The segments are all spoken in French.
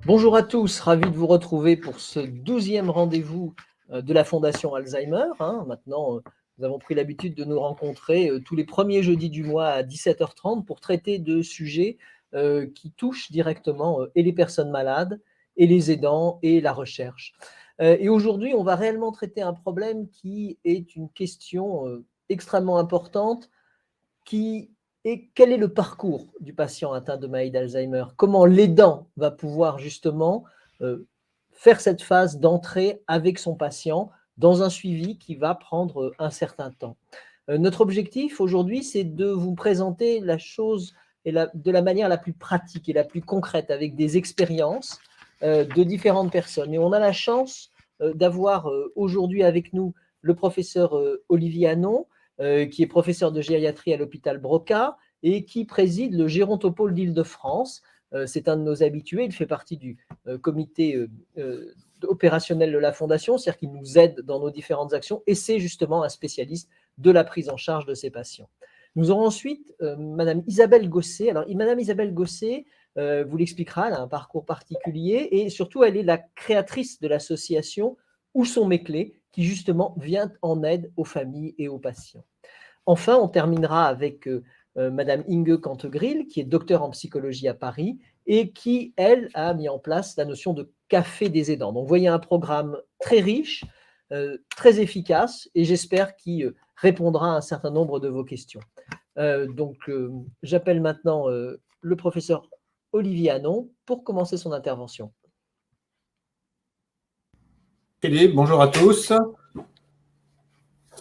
Bonjour à tous, ravi de vous retrouver pour ce 12e rendez-vous de la Fondation Alzheimer. Maintenant, nous avons pris l'habitude de nous rencontrer tous les premiers jeudis du mois à 17h30 pour traiter de sujets qui touchent directement et les personnes malades, et les aidants, et la recherche. Et aujourd'hui, on va réellement traiter un problème qui est une question extrêmement importante, qui est quel est le parcours du patient atteint de maladie d'Alzheimer? Comment l'aidant va pouvoir justement faire cette phase d'entrée avec son patient dans un suivi qui va prendre un certain temps. Notre objectif aujourd'hui, c'est de vous présenter la chose de la manière la plus pratique et la plus concrète, avec des expériences de différentes personnes. Et on a la chance d'avoir aujourd'hui avec nous le professeur Olivier Hanon, qui est professeur de gériatrie à l'hôpital Broca et qui préside le Gérontopôle d'Île-de-France. C'est un de nos habitués, il fait partie du comité opérationnel de la Fondation, c'est-à-dire qu'il nous aide dans nos différentes actions, et c'est justement un spécialiste de la prise en charge de ces patients. Nous aurons ensuite Madame Isabelle Gosset. Alors, Madame Isabelle Gosset vous l'expliquera, elle a un parcours particulier, et surtout, elle est la créatrice de l'association Où sont mes clés, qui justement vient en aide aux familles et aux patients. Enfin, on terminera avec Madame Inge Cantegrill, qui est docteure en psychologie à Paris et qui, elle, a mis en place la notion de café des aidants. Donc, vous voyez un programme très riche, très efficace, et j'espère qu'il répondra à un certain nombre de vos questions. J'appelle maintenant le professeur Olivier Hanon pour commencer son intervention. Philippe, bonjour à tous.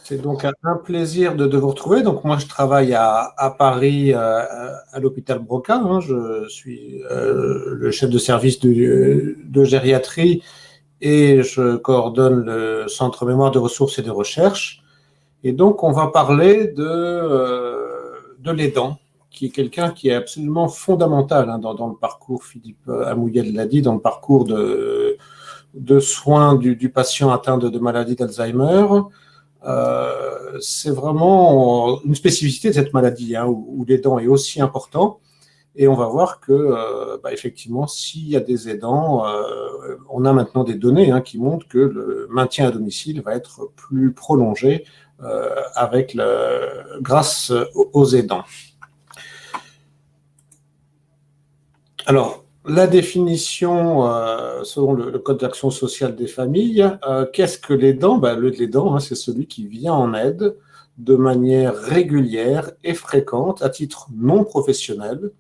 C'est donc un plaisir de vous retrouver. Donc moi, je travaille à Paris, à l'hôpital Broca. Je suis le chef de service de gériatrie et je coordonne le Centre mémoire de ressources et de recherche. Et donc, on va parler de l'aidant, qui est quelqu'un qui est absolument fondamental dans le parcours, Philippe Amouyel l'a dit, dans le parcours de soins du patient atteint de maladie d'Alzheimer. C'est vraiment une spécificité de cette maladie, où l'aidant est aussi important. Et on va voir que, effectivement, s'il y a des aidants, on a maintenant des données qui montrent que le maintien à domicile va être plus prolongé grâce aux aidants. Alors, la définition, selon le Code d'action sociale des familles, qu'est-ce que l'aidant? L'aidant, c'est celui qui vient en aide de manière régulière et fréquente, à titre non professionnel,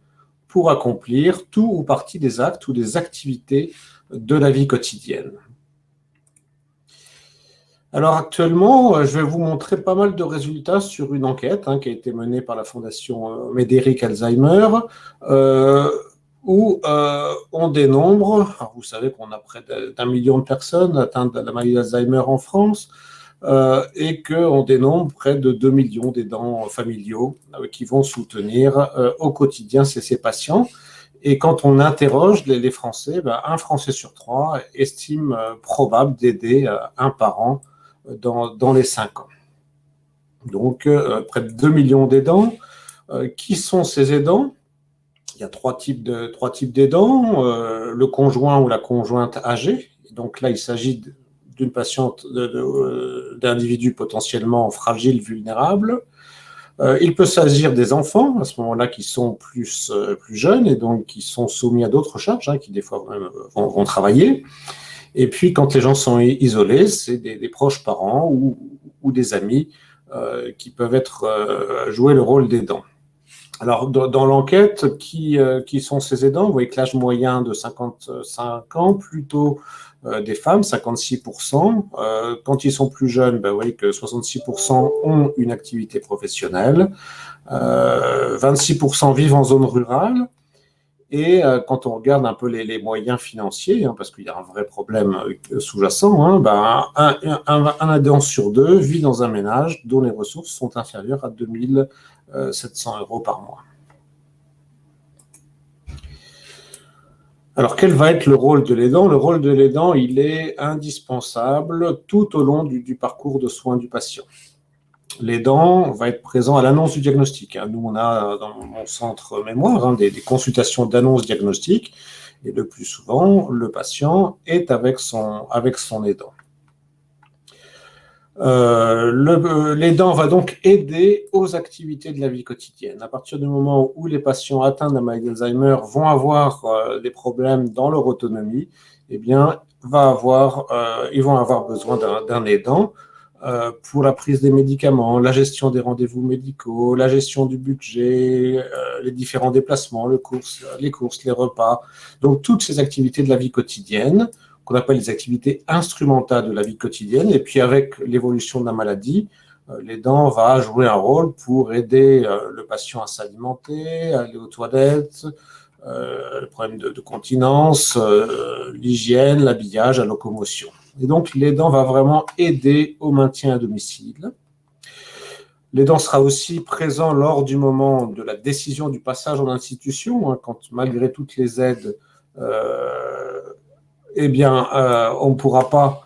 pour accomplir tout ou partie des actes ou des activités de la vie quotidienne. Alors actuellement, je vais vous montrer pas mal de résultats sur une enquête qui a été menée par la Fondation Médéric Alzheimer, où on dénombre, alors vous savez qu'on a près d'1 million de personnes atteintes de la maladie d'Alzheimer en France, et qu'on dénombre près de 2 millions d'aidants familiaux qui vont soutenir au quotidien ces patients. Et quand on interroge les Français, un Français sur 3 estime probable d'aider un parent dans les 5 ans. Donc, près de 2 millions d'aidants. Qui sont ces aidants? Il y a trois types d'aidants. Le conjoint ou la conjointe âgée. Donc là, il s'agit d'une patiente, d'individus potentiellement fragiles, vulnérables. Il peut s'agir des enfants, à ce moment-là, qui sont plus jeunes et donc qui sont soumis à d'autres charges, qui des fois vont travailler. Et puis, quand les gens sont isolés, c'est des proches parents ou des amis qui peuvent jouer le rôle d'aidants. Alors, dans l'enquête, qui sont ces aidants? Vous voyez que l'âge moyen de 55 ans, plutôt des femmes, 56%. Quand ils sont plus jeunes, vous voyez que 66% ont une activité professionnelle, 26% vivent en zone rurale. Et quand on regarde un peu les moyens financiers, parce qu'il y a un vrai problème sous-jacent, un aidant sur 2 vit dans un ménage dont les ressources sont inférieures à 2 700 € par mois. Alors, quel va être le rôle de l'aidant? Le rôle de l'aidant, il est indispensable tout au long du parcours de soins du patient. L'aidant va être présent à l'annonce du diagnostic. Nous, on a dans mon centre mémoire des consultations d'annonce diagnostic. Et le plus souvent, le patient est avec son aidant. L'aidant va donc aider aux activités de la vie quotidienne. À partir du moment où les patients atteints de la maladie d'Alzheimer vont avoir des problèmes dans leur autonomie, eh bien, ils vont avoir besoin d'un aidant pour la prise des médicaments, la gestion des rendez-vous médicaux, la gestion du budget, les différents déplacements, les courses, les repas. Donc, toutes ces activités de la vie quotidienne qu'on appelle les activités instrumentales de la vie quotidienne. Et puis, avec l'évolution de la maladie, l'aidant va jouer un rôle pour aider le patient à s'alimenter, à aller aux toilettes, le problème de continence, l'hygiène, l'habillage, la locomotion. Et donc, l'aidant va vraiment aider au maintien à domicile. L'aidant sera aussi présent lors du moment de la décision du passage en institution, quand malgré toutes les aides, on ne pourra pas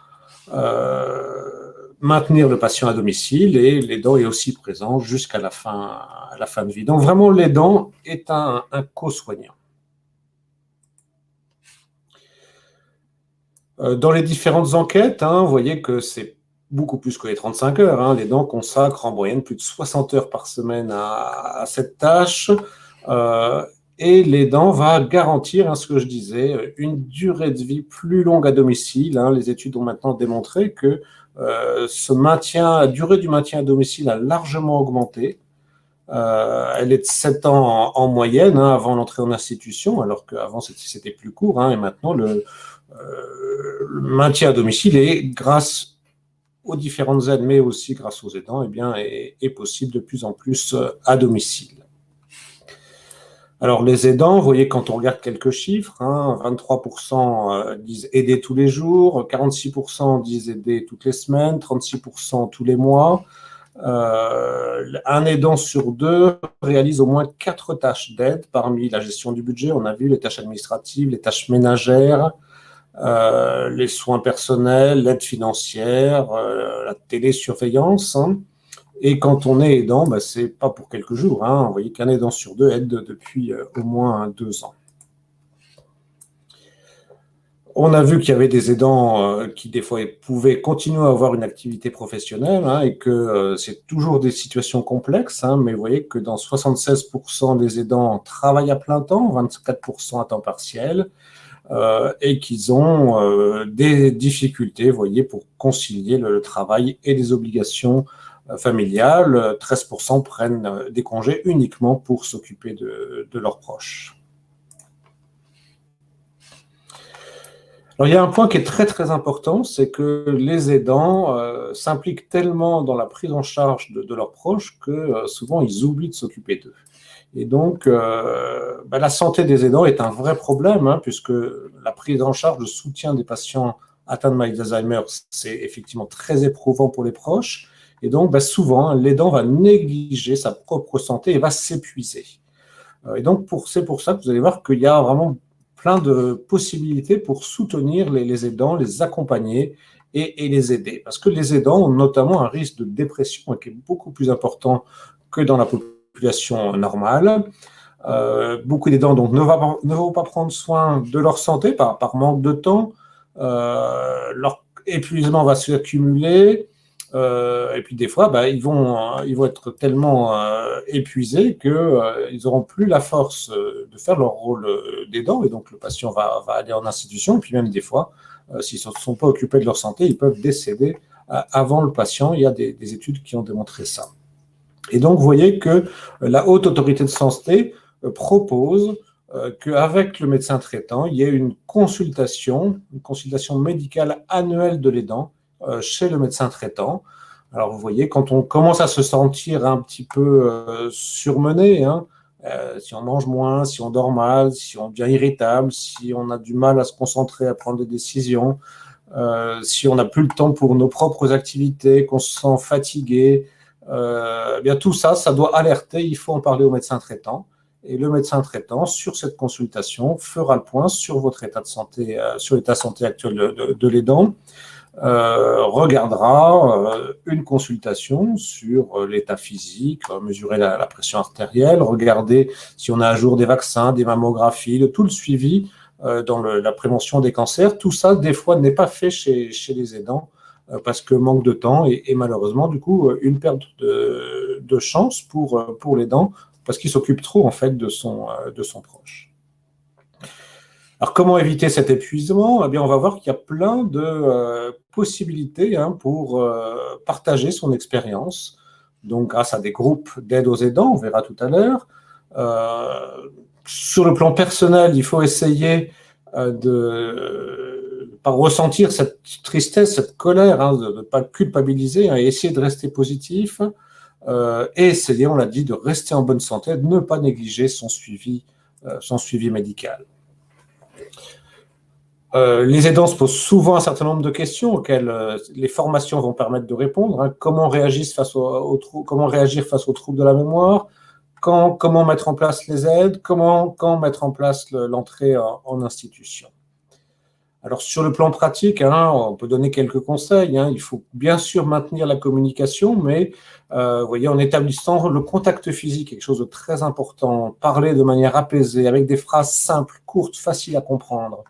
maintenir le patient à domicile, et l'aidant est aussi présent jusqu'à la fin de vie. Donc vraiment, l'aidant est un co-soignant. Dans les différentes enquêtes, vous voyez que c'est beaucoup plus que les 35 heures. L'aidant consacre en moyenne plus de 60 heures par semaine à cette tâche. Et l'aidant va garantir, ce que je disais, une durée de vie plus longue à domicile. Les études ont maintenant démontré que la durée du maintien à domicile a largement augmenté. Elle est de 7 ans en moyenne avant l'entrée en institution, alors qu'avant c'était plus court. Et maintenant, le maintien à domicile est, grâce aux différentes aides, mais aussi grâce aux aidants, est possible de plus en plus à domicile. Alors, les aidants, vous voyez, quand on regarde quelques chiffres, 23% disent aider tous les jours, 46% disent aider toutes les semaines, 36% tous les mois. Un aidant sur 2 réalise au moins 4 tâches d'aide parmi la gestion du budget. On a vu les tâches administratives, les tâches ménagères, les soins personnels, l'aide financière, la télésurveillance. Et quand on est aidant, ce n'est pas pour quelques jours. Vous voyez qu'un aidant sur 2 aide depuis au moins 2 ans. On a vu qu'il y avait des aidants qui, des fois, pouvaient continuer à avoir une activité professionnelle et que c'est toujours des situations complexes. Mais vous voyez que dans 76% des aidants travaillent à plein temps, 24% à temps partiel, et qu'ils ont des difficultés, vous voyez, pour concilier le travail et les obligations familiales. 13% prennent des congés uniquement pour s'occuper de leurs proches. Alors, il y a un point qui est très très important, c'est que les aidants s'impliquent tellement dans la prise en charge de leurs proches que souvent ils oublient de s'occuper d'eux. Et donc, la santé des aidants est un vrai problème, puisque la prise en charge, le soutien des patients atteints de maladie d'Alzheimer, c'est effectivement très éprouvant pour les proches. Et donc, souvent, l'aidant va négliger sa propre santé et va s'épuiser. Et donc, c'est pour ça que vous allez voir qu'il y a vraiment plein de possibilités pour soutenir les aidants, les accompagner et les aider. Parce que les aidants ont notamment un risque de dépression qui est beaucoup plus important que dans la population normale. Beaucoup d'aidants donc, ne vont pas prendre soin de leur santé par manque de temps. Leur épuisement va s'accumuler. Et puis des fois, ils vont être tellement épuisés qu'ils n'auront plus la force de faire leur rôle d'aidant, et donc le patient va aller en institution. Et puis même des fois, s'ils ne sont pas occupés de leur santé, ils peuvent décéder avant le patient. Il y a des études qui ont démontré ça. Et donc, vous voyez que la Haute Autorité de Santé propose qu'avec le médecin traitant, il y ait une consultation médicale annuelle de l'aidant chez le médecin traitant. Alors, vous voyez, quand on commence à se sentir un petit peu surmené, si on mange moins, si on dort mal, si on devient irritable, si on a du mal à se concentrer, à prendre des décisions, si on n'a plus le temps pour nos propres activités, qu'on se sent fatigué, bien tout ça, ça doit alerter, il faut en parler au médecin traitant. Et le médecin traitant, sur cette consultation, fera le point sur votre état de santé, sur l'état de santé actuel de l'aidant, regardera une consultation sur l'état physique, mesurer la pression artérielle, regarder si on a à jour des vaccins, des mammographies, de tout le suivi dans la prévention des cancers. Tout ça, des fois, n'est pas fait chez les aidants parce que manque de temps et malheureusement, du coup, une perte de chance pour l'aidant parce qu'il s'occupe trop, en fait, de son proche. Alors, comment éviter cet épuisement? Eh bien, on va voir qu'il y a plein de possibilités pour partager son expérience. Donc, grâce à des groupes d'aide aux aidants, on verra tout à l'heure. Sur le plan personnel, il faut essayer de ne pas ressentir cette tristesse, cette colère, de ne pas culpabiliser, et essayer de rester positif. Et essayer, on l'a dit, de rester en bonne santé, de ne pas négliger son suivi médical. Les aidants se posent souvent un certain nombre de questions auxquelles les formations vont permettre de répondre. Comment réagir face aux troubles de la mémoire, comment mettre en place les aides, quand mettre en place l'entrée en institution. Alors, sur le plan pratique, on peut donner quelques conseils. Il faut bien sûr maintenir la communication, mais vous voyez, en établissant le contact physique, quelque chose de très important, parler de manière apaisée, avec des phrases simples, courtes, faciles à comprendre.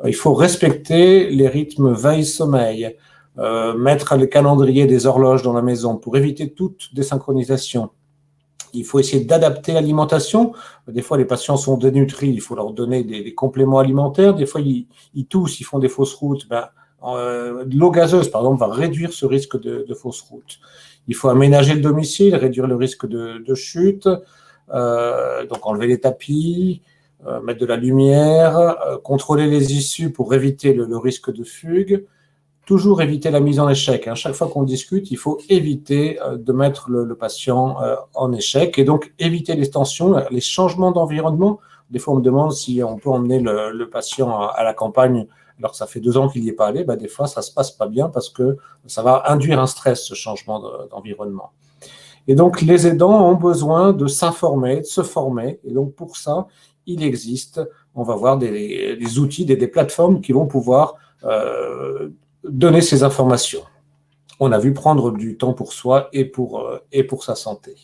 Il faut respecter les rythmes veille-sommeil, mettre le calendrier des horloges dans la maison pour éviter toute désynchronisation. Il faut essayer d'adapter l'alimentation. Des fois, les patients sont dénutris, il faut leur donner des compléments alimentaires. Des fois, ils toussent, ils font des fausses routes. De l'eau gazeuse, par exemple, va réduire ce risque de fausses routes. Il faut aménager le domicile, réduire le risque de chute, donc enlever les tapis, mettre de la lumière, contrôler les issues pour éviter le risque de fugue. Toujours éviter la mise en échec. Chaque fois qu'on discute, il faut éviter de mettre le patient en échec et donc éviter les tensions, les changements d'environnement. Des fois, on me demande si on peut emmener le patient à la campagne alors que ça fait 2 ans qu'il n'y est pas allé. Des fois, ça ne se passe pas bien parce que ça va induire un stress, ce changement d'environnement. Et donc, les aidants ont besoin de s'informer, de se former. Et donc, pour ça, il existe, on va voir des outils, des plateformes qui vont pouvoir donner ces informations. On a vu prendre du temps pour soi et pour sa santé.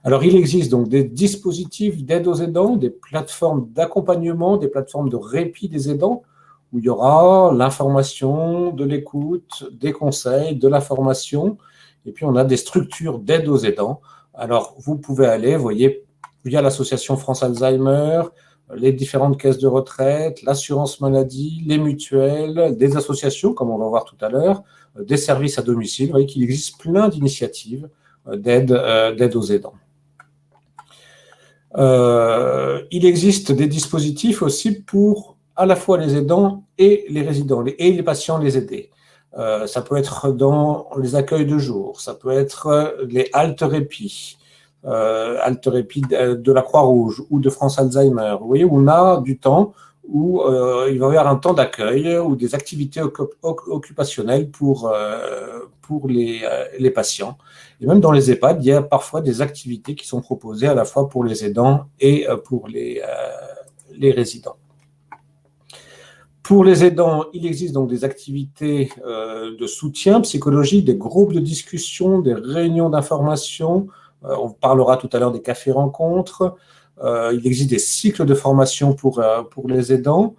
Alors, il existe donc des dispositifs d'aide aux aidants, des plateformes d'accompagnement, des plateformes de répit des aidants, où il y aura l'information, de l'écoute, des conseils, de la formation, et puis on a des structures d'aide aux aidants. Alors, vous pouvez aller, vous voyez, via l'association France Alzheimer, les différentes caisses de retraite, l'assurance maladie, les mutuelles, des associations, comme on va voir tout à l'heure, des services à domicile. Vous voyez qu'il existe plein d'initiatives d'aide aux aidants. Il existe des dispositifs aussi pour à la fois les aidants et les résidents, et les patients les aidés. Ça peut être dans les accueils de jour, ça peut être les haltes répit, de la Croix-Rouge ou de France Alzheimer. Vous voyez, on a du temps où il va y avoir un temps d'accueil ou des activités occupationnelles pour les patients. Et même dans les EHPAD, il y a parfois des activités qui sont proposées à la fois pour les aidants et pour les résidents. Pour les aidants, il existe donc des activités de soutien psychologique, des groupes de discussion, des réunions d'information. On parlera tout à l'heure des cafés-rencontres. Il existe des cycles de formation pour les aidants.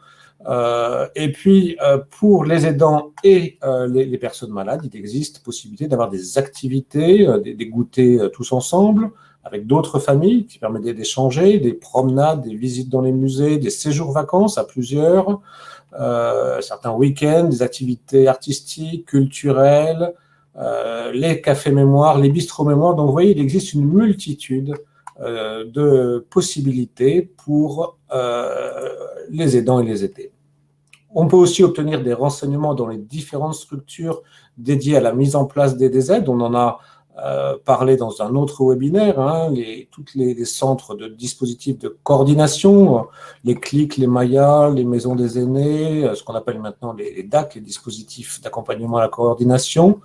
Et puis, pour les aidants et les personnes malades, il existe possibilité d'avoir des activités, des goûters tous ensemble, avec d'autres familles qui permettent d'échanger, des promenades, des visites dans les musées, des séjours vacances à plusieurs, certains week-ends, des activités artistiques, culturelles, les cafés mémoire, les bistrots mémoire. Donc, vous voyez, il existe une multitude de possibilités pour les aidants et les aidés. On peut aussi obtenir des renseignements dans les différentes structures dédiées à la mise en place des aides. On en a parlé dans un autre webinaire, tous les centres de dispositifs de coordination, les CLIC, les Maya, les maisons des aînés, ce qu'on appelle maintenant les DAC, les dispositifs d'accompagnement à la coordination,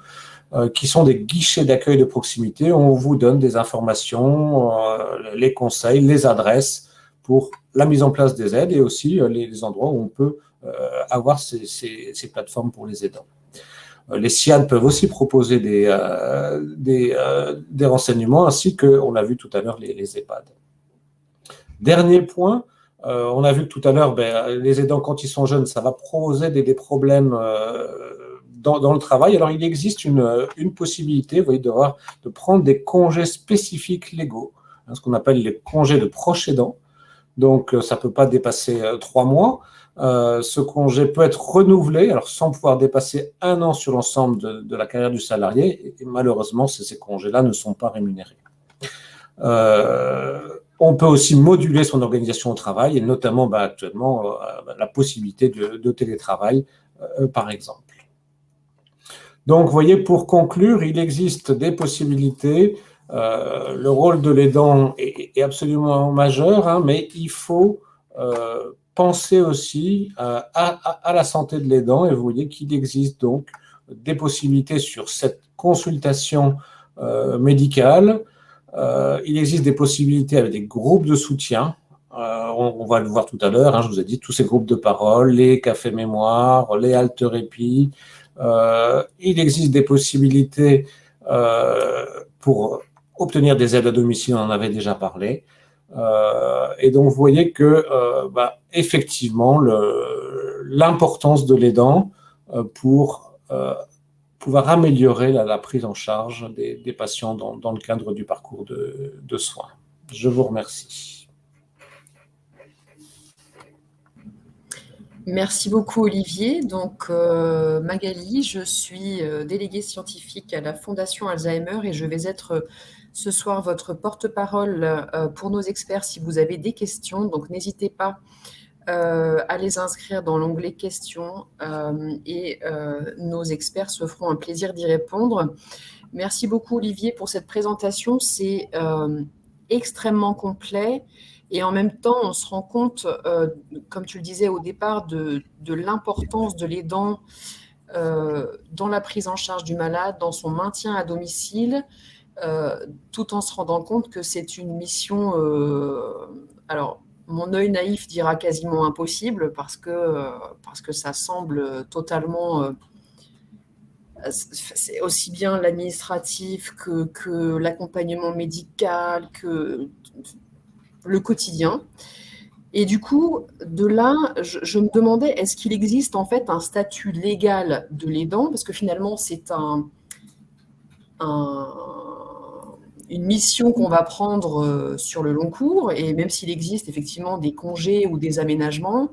qui sont des guichets d'accueil de proximité. On vous donne des informations, les conseils, les adresses pour la mise en place des aides et aussi les endroits où on peut avoir ces plateformes pour les aidants. Les SIAD peuvent aussi proposer des renseignements, ainsi que, on l'a vu tout à l'heure, les EHPAD. Dernier point, On a vu tout à l'heure, les aidants, quand ils sont jeunes, ça va poser des problèmes dans le travail. Alors, il existe une possibilité, vous voyez, de prendre des congés spécifiques légaux, hein, ce qu'on appelle les congés de proche aidant. Donc, ça ne peut pas dépasser 3 mois. Ce congé peut être renouvelé, alors sans pouvoir dépasser 1 an sur l'ensemble de la carrière du salarié. Et malheureusement, ces congés-là ne sont pas rémunérés. On peut aussi moduler son organisation au travail, et notamment actuellement la possibilité de télétravail, par exemple. Donc, vous voyez, pour conclure, il existe des possibilités. Le rôle de l'aidant est absolument majeur, hein, mais il faut penser aussi à la santé de l'aidant. Et vous voyez qu'il existe donc des possibilités sur cette consultation médicale. Il existe des possibilités avec des groupes de soutien. On va le voir tout à l'heure, hein, je vous ai dit, tous ces groupes de parole, les cafés mémoire, les haltérapie. Il existe des possibilités pour obtenir des aides à domicile, on en avait déjà parlé. Et donc, vous voyez que, effectivement, l'importance de l'aidant pour pouvoir améliorer la prise en charge des patients dans le cadre du parcours de soins. Je vous remercie. Merci beaucoup Olivier. Donc Magali, je suis déléguée scientifique à la Fondation Alzheimer et je vais être ce soir votre porte-parole pour nos experts si vous avez des questions. Donc n'hésitez pas à les inscrire dans l'onglet questions et nos experts se feront un plaisir d'y répondre. Merci beaucoup Olivier pour cette présentation. C'est extrêmement complet. Et en même temps, on se rend compte, comme tu le disais au départ, de l'importance de l'aidant dans la prise en charge du malade, dans son maintien à domicile, tout en se rendant compte que c'est une mission, alors mon œil naïf dira quasiment impossible, parce que ça semble totalement... c'est aussi bien l'administratif que l'accompagnement médical, que le quotidien. Et du coup, de là, je me demandais, est-ce qu'il existe en fait un statut légal de l'aidant? Parce que finalement, c'est une mission qu'on va prendre sur le long cours, et même s'il existe effectivement des congés ou des aménagements,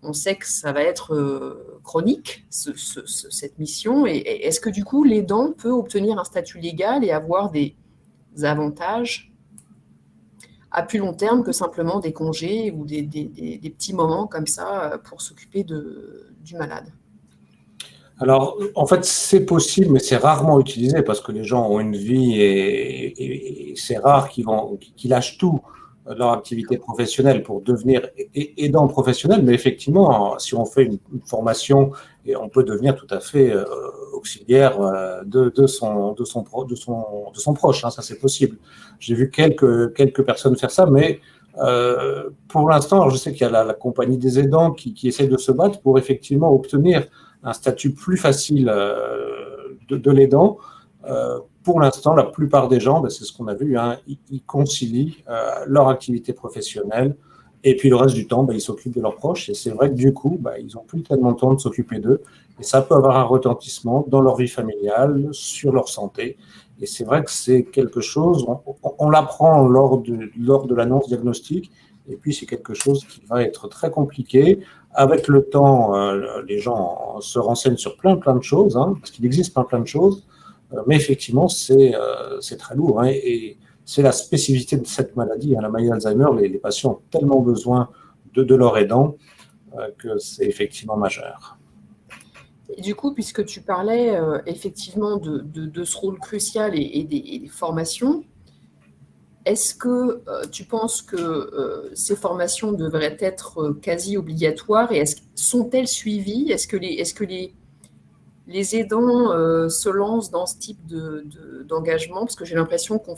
on sait que ça va être chronique, cette mission. Et est-ce que du coup, l'aidant peut obtenir un statut légal et avoir des avantages à plus long terme que simplement des congés ou des petits moments comme ça pour s'occuper du malade? Alors, en fait, c'est possible, mais c'est rarement utilisé parce que les gens ont une vie et c'est rare qu'ils lâchent tout de leur activité professionnelle pour devenir aidant professionnel. Mais effectivement, si on fait une formation, et on peut devenir tout à fait auxiliaire de son proche, hein, ça c'est possible. J'ai vu quelques personnes faire ça, mais pour l'instant, je sais qu'il y a la compagnie des aidants qui essaie de se battre pour effectivement obtenir un statut plus facile de l'aidant. Pour l'instant, la plupart des gens, c'est ce qu'on a vu, hein, ils concilient leur activité professionnelle et puis le reste du temps, ils s'occupent de leurs proches. Et c'est vrai que du coup, ils n'ont plus tellement de temps de s'occuper d'eux. Et ça peut avoir un retentissement dans leur vie familiale, sur leur santé. Et c'est vrai que c'est quelque chose, on l'apprend lors de l'annonce diagnostique. Et puis, c'est quelque chose qui va être très compliqué. Avec le temps, les gens se renseignent sur plein de choses, hein, parce qu'il existe plein de choses. Mais effectivement, c'est très lourd. Hein, et c'est la spécificité de cette maladie. Hein, la maladie d'Alzheimer, les patients ont tellement besoin de leur aidant que c'est effectivement majeur. Et du coup, puisque tu parlais effectivement de ce rôle crucial et des formations, est-ce que tu penses que ces formations devraient être quasi obligatoires et sont-elles suivies? Est-ce que les aidants se lancent dans ce type d'engagement? Parce que j'ai l'impression qu'on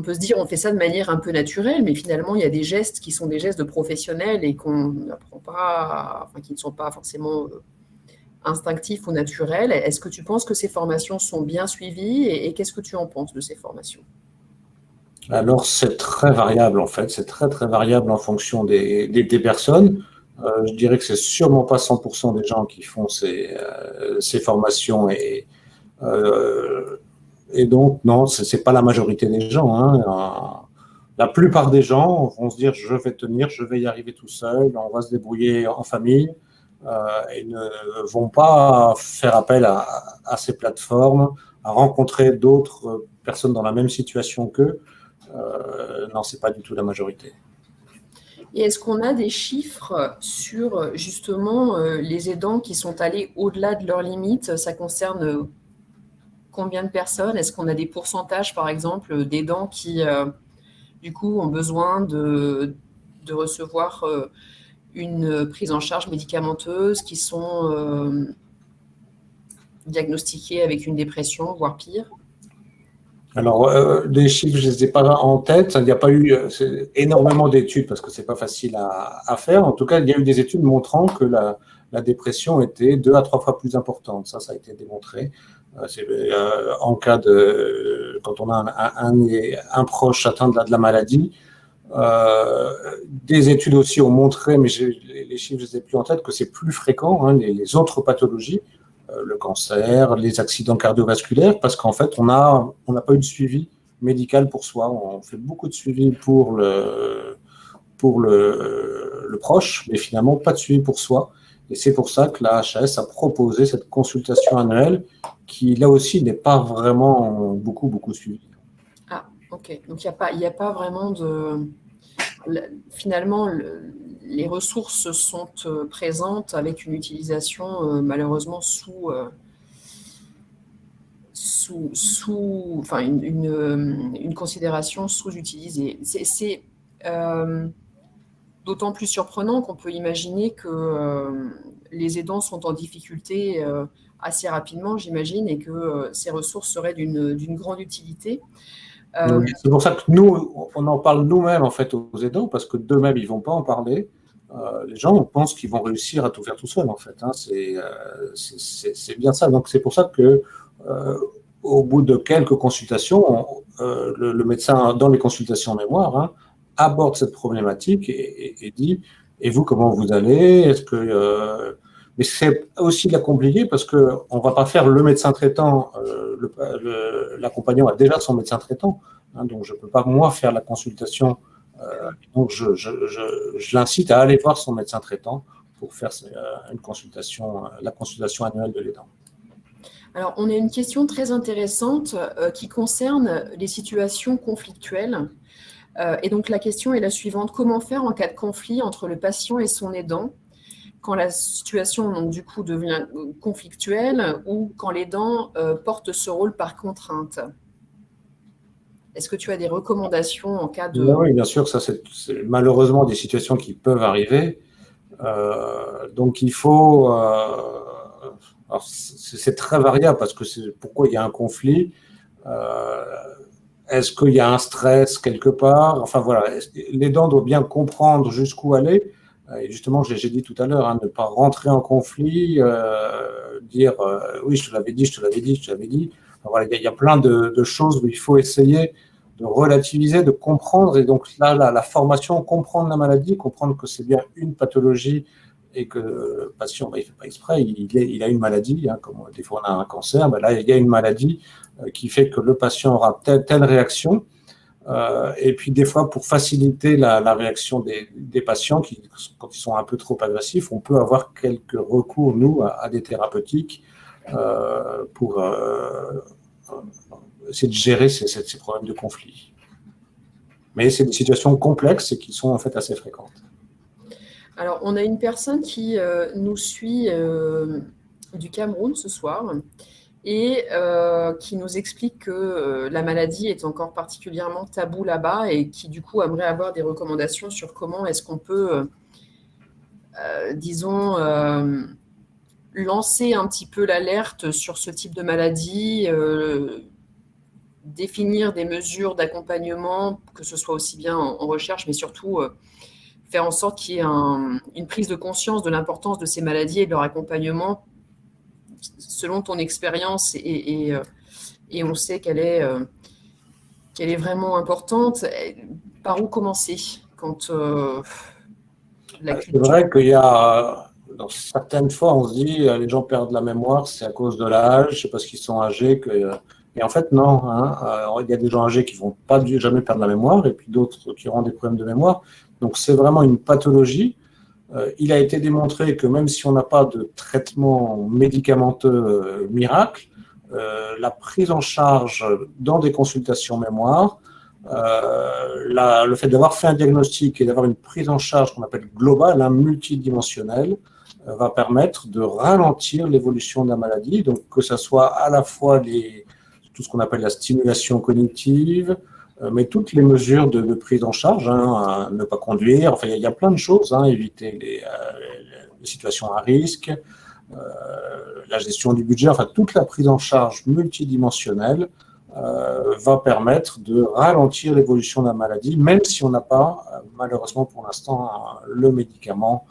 peut se dire on fait ça de manière un peu naturelle, mais finalement, il y a des gestes qui sont des gestes de professionnels et qu'on n'apprend pas, qui ne sont pas forcément instinctifs ou naturels. Est-ce que tu penses que ces formations sont bien suivies et qu'est-ce que tu en penses de ces formations? Alors, c'est très variable en fait, c'est très très variable en fonction des personnes. Je dirais que c'est sûrement pas 100% des gens qui font ces formations euh, et donc non, c'est pas la majorité des gens, hein. La plupart des gens vont se dire je vais tenir, je vais y arriver tout seul, on va se débrouiller en famille et ne vont pas faire appel à ces plateformes, à rencontrer d'autres personnes dans la même situation qu'eux. Non, c'est pas du tout la majorité. Et est-ce qu'on a des chiffres sur justement les aidants qui sont allés au-delà de leurs limites? Ça concerne combien de personnes? Est-ce qu'on a des pourcentages, par exemple, d'aidants qui, du coup, ont besoin de recevoir une prise en charge médicamenteuse, qui sont diagnostiqués avec une dépression, voire pire? Alors, les chiffres, je ne les ai pas en tête. Il n'y a pas eu énormément d'études parce que ce n'est pas facile à faire. En tout cas, il y a eu des études montrant que la dépression était 2 à 3 fois plus importante. Ça a été démontré. En cas quand on a un proche atteint de la maladie. Des études aussi ont montré, mais les chiffres, je ne les ai plus en tête, que c'est plus fréquent, hein, les autres pathologies, le cancer, les accidents cardiovasculaires, parce qu'en fait, on n'a pas eu de suivi médical pour soi. On fait beaucoup de suivi pour le proche, mais finalement pas de suivi pour soi. Et c'est pour ça que la HAS a proposé cette consultation annuelle qui, là aussi, n'est pas vraiment beaucoup suivie. Ah, ok. Donc, il n'y a pas vraiment de... Finalement, les ressources sont présentes avec une utilisation malheureusement enfin une considération sous-utilisée. C'est d'autant plus surprenant qu'on peut imaginer que les aidants sont en difficulté assez rapidement, j'imagine, et que ces ressources seraient d'une grande utilité. C'est pour ça que nous, on en parle nous-mêmes en fait aux aidants, parce que d'eux-mêmes, ils ne vont pas en parler. Les gens pensent qu'ils vont réussir à tout faire tout seul, en fait. Hein. C'est bien ça. Donc, c'est pour ça que au bout de quelques consultations, le médecin, dans les consultations en mémoire, hein, aborde cette problématique et dit, et vous, comment vous allez? Est-ce que mais c'est aussi la compliqué parce qu'on ne va pas faire le médecin traitant, l'accompagnant a déjà son médecin traitant, hein, donc je ne peux pas moi faire la consultation. Donc je l'incite à aller voir son médecin traitant pour faire la consultation annuelle de l'aidant. Alors, on a une question très intéressante qui concerne les situations conflictuelles. Et donc, la question est la suivante. Comment faire en cas de conflit entre le patient et son aidant quand la situation, donc, du coup, devient conflictuelle ou quand l'aidant porte ce rôle par contrainte? Est-ce que tu as des recommandations en cas de... Oui, bien sûr, ça c'est malheureusement des situations qui peuvent arriver. Donc il faut... c'est très variable parce que c'est pourquoi il y a un conflit. Est-ce qu'il y a un stress quelque part? Enfin voilà, l'aidant doit bien comprendre jusqu'où aller. Et justement, j'ai dit tout à l'heure, hein, ne pas rentrer en conflit, dire oui, je te l'avais dit, je te l'avais dit, je te l'avais dit. Enfin, voilà, il y a plein de choses où il faut essayer de relativiser, de comprendre. Et donc là, la formation, comprendre la maladie, comprendre que c'est bien une pathologie et que le patient, il ne fait pas exprès, il a une maladie, hein, comme des fois on a un cancer, ben là, il y a une maladie qui fait que le patient aura telle réaction. Et puis des fois, pour faciliter la réaction des patients, quand ils sont un peu trop agressifs, on peut avoir quelques recours, nous, à des thérapeutiques pour essayer de gérer ces problèmes de conflit. Mais c'est des situations complexes et qui sont en fait assez fréquentes. Alors, on a une personne qui nous suit du Cameroun ce soir et qui nous explique que la maladie est encore particulièrement taboue là-bas et qui, du coup, aimerait avoir des recommandations sur comment est-ce qu'on peut, disons, lancer un petit peu l'alerte sur ce type de maladie, définir des mesures d'accompagnement, que ce soit aussi bien en recherche, mais surtout faire en sorte qu'il y ait une prise de conscience de l'importance de ces maladies et de leur accompagnement selon ton expérience. Et on sait qu'elle est qu'elle est vraiment importante. Par où commencer quand la C'est culture… vrai qu'il y a, dans certaines fois, on se dit, les gens perdent la mémoire, c'est à cause de l'âge, c'est parce qu'ils sont âgés que. Et en fait, non. Hein. Il y a des gens âgés qui vont pas jamais perdre la mémoire, et puis d'autres qui auront des problèmes de mémoire. Donc, c'est vraiment une pathologie. Il a été démontré que même si on n'a pas de traitement médicamenteux miracle, la prise en charge dans des consultations mémoire, le fait d'avoir fait un diagnostic et d'avoir une prise en charge qu'on appelle globale, multidimensionnelle, va permettre de ralentir l'évolution de la maladie, donc que ce soit à la fois tout ce qu'on appelle la stimulation cognitive, mais toutes les mesures de prise en charge, hein, ne pas conduire, enfin il y a plein de choses, hein, éviter les situations à risque, la gestion du budget, enfin toute la prise en charge multidimensionnelle va permettre de ralentir l'évolution de la maladie, même si on n'a pas, malheureusement pour l'instant, le médicament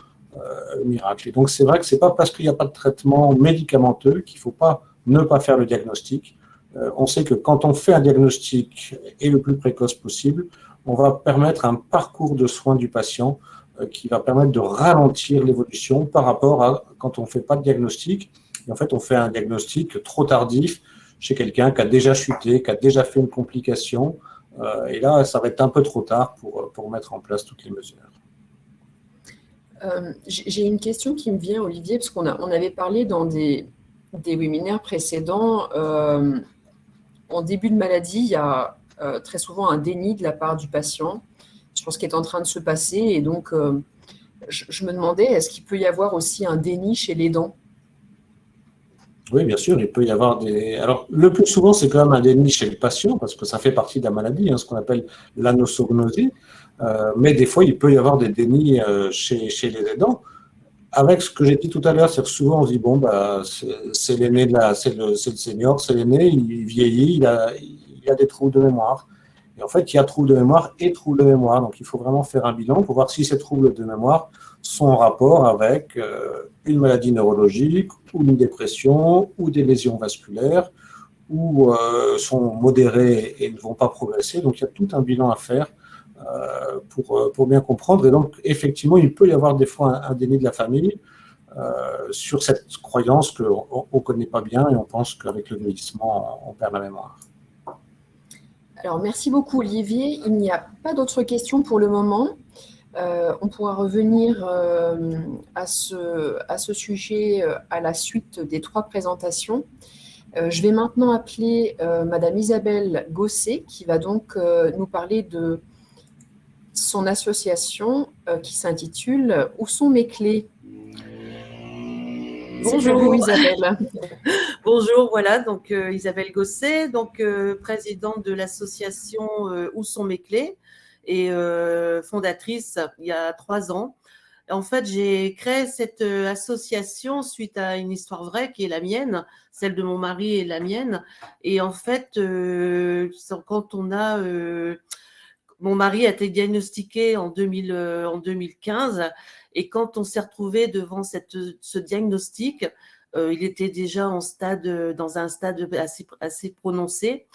miracle. Et donc c'est vrai que ce n'est pas parce qu'il n'y a pas de traitement médicamenteux qu'il ne faut pas ne pas faire le diagnostic. On sait que quand on fait un diagnostic et le plus précoce possible, on va permettre un parcours de soins du patient qui va permettre de ralentir l'évolution par rapport à quand on ne fait pas de diagnostic. Et en fait, on fait un diagnostic trop tardif chez quelqu'un qui a déjà chuté, qui a déjà fait une complication. Et là, ça va être un peu trop tard pour mettre en place toutes les mesures. J'ai une question qui me vient, Olivier, parce on avait parlé dans des webinaires précédents. En début de maladie, il y a très souvent un déni de la part du patient sur ce qui est en train de se passer. Et donc, je me demandais, est-ce qu'il peut y avoir aussi un déni chez l'aidant ? Oui, bien sûr, il peut y avoir des… Alors, le plus souvent, c'est quand même un déni chez le patient, parce que ça fait partie de la maladie, hein, ce qu'on appelle l'anosognosie. Mais des fois, il peut y avoir des dénis chez les aidants. Avec ce que j'ai dit tout à l'heure, c'est que souvent on se dit, bon, bah, c'est l'aîné, c'est le senior, c'est l'aîné, il vieillit, il a des troubles de mémoire. Et en fait, il y a troubles de mémoire et troubles de mémoire. Donc, il faut vraiment faire un bilan pour voir si ces troubles de mémoire sont en rapport avec une maladie neurologique ou une dépression ou des lésions vasculaires ou sont modérés et ne vont pas progresser. Donc, il y a tout un bilan à faire pour bien comprendre. Et donc, effectivement, il peut y avoir des fois un déni de la famille sur cette croyance qu'on ne connaît pas bien et on pense qu'avec le vieillissement, on perd la mémoire. Alors, merci beaucoup, Olivier. Il n'y a pas d'autres questions pour le moment. On pourra revenir à ce sujet à la suite des 3 présentations. Je vais maintenant appeler Madame Isabelle Gosset, qui va donc nous parler de son association qui s'intitule « Où sont mes clés ?» Bonjour Isabelle. Bonjour, voilà, donc Isabelle Gosset, donc présidente de l'association Où sont mes clés et fondatrice il y a 3 ans. En fait, j'ai créé cette association suite à une histoire vraie qui est la mienne, celle de mon mari et la mienne. Et en fait, quand mon mari a été diagnostiqué en 2015 et quand on s'est retrouvé devant ce diagnostic, il était déjà dans un stade assez prononcé.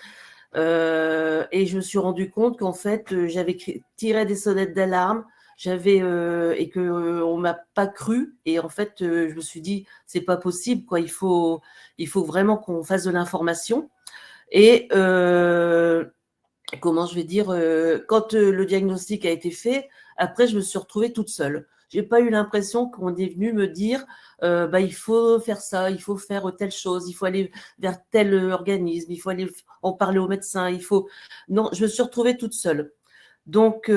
Et je me suis rendu compte qu'en fait, j'avais tiré des sonnettes d'alarme, et que on m'a pas cru. Et en fait, je me suis dit, c'est pas possible, quoi. Il faut vraiment qu'on fasse de l'information. Et comment je vais dire, quand le diagnostic a été fait, après, je me suis retrouvée toute seule. J'ai pas eu l'impression qu'on est venu me dire, il faut faire ça, il faut faire telle chose, il faut aller vers tel organisme, il faut aller en parler au médecin, Non, je me suis retrouvée toute seule. Donc,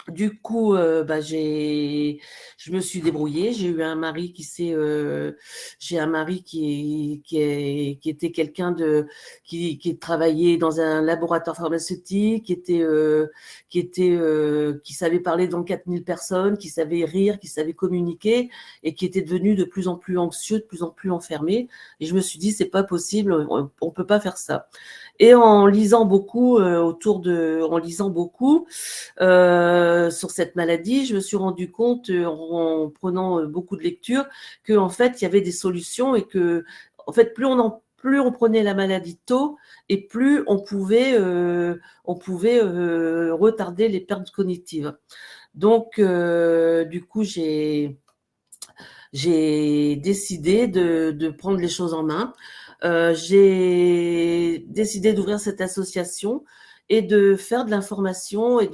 du coup, je me suis débrouillée. J'ai un mari qui était quelqu'un qui travaillait dans un laboratoire pharmaceutique, qui savait parler devant 4000 personnes, qui savait rire, qui savait communiquer et qui était devenu de plus en plus anxieux, de plus en plus enfermé. Et je me suis dit, c'est pas possible, on peut pas faire ça. Et en lisant beaucoup sur cette maladie, je me suis rendu compte en prenant beaucoup de lectures qu'en fait il y avait des solutions et que en fait plus plus on prenait la maladie tôt, et plus on pouvait retarder les pertes cognitives. Donc, du coup, j'ai décidé de prendre les choses en main. J'ai décidé d'ouvrir cette association et de faire de l'information et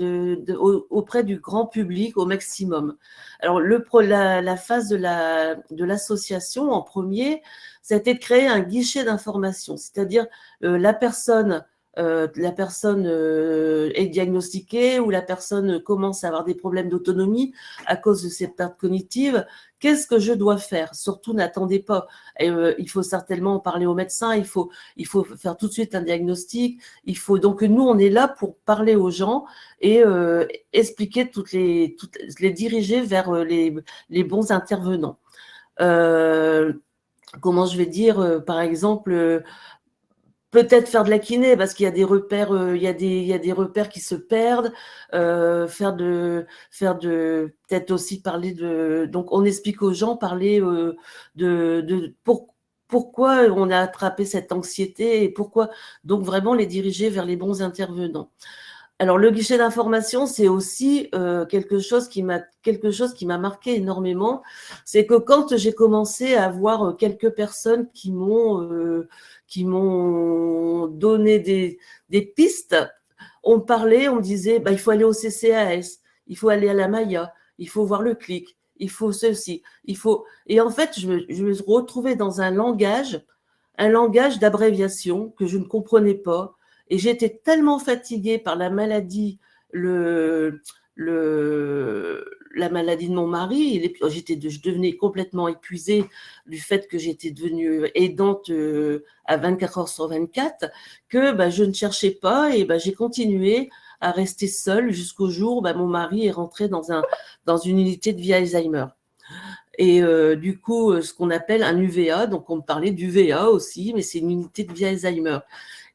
auprès du grand public au maximum. Alors, la phase de l'association en premier, c'était de créer un guichet d'information, c'est-à-dire la personne est diagnostiquée ou la personne commence à avoir des problèmes d'autonomie à cause de ses pertes cognitives. Qu'est-ce que je dois faire? Surtout, n'attendez pas. Il faut certainement parler au médecin, il faut faire tout de suite un diagnostic. Donc, nous, on est là pour parler aux gens et expliquer les diriger vers les bons intervenants. Comment je vais dire, par exemple, peut-être faire de la kiné parce qu'il y a des repères, il y a des repères qui se perdent. Peut-être aussi parler de. Donc on explique aux gens, parler pourquoi on a attrapé cette anxiété et pourquoi. Donc vraiment les diriger vers les bons intervenants. Alors le guichet d'information, c'est aussi quelque chose qui m'a marqué énormément. C'est que quand j'ai commencé à avoir quelques personnes qui m'ont donné des pistes, on me disait, il faut aller au CCAS, il faut aller à la Maya, il faut voir le clic, il faut ceci, il faut. Et en fait, je me retrouvais dans un langage d'abréviation que je ne comprenais pas. Et j'étais tellement fatiguée par la maladie, la maladie de mon mari. Je devenais complètement épuisée du fait que j'étais devenue aidante à 24 heures sur 24, que je ne cherchais pas et j'ai continué à rester seule jusqu'au jour où mon mari est rentré dans une unité de vie Alzheimer. Et du coup, ce qu'on appelle un UVA, donc on me parlait d'UVA aussi, mais c'est une unité de vie Alzheimer.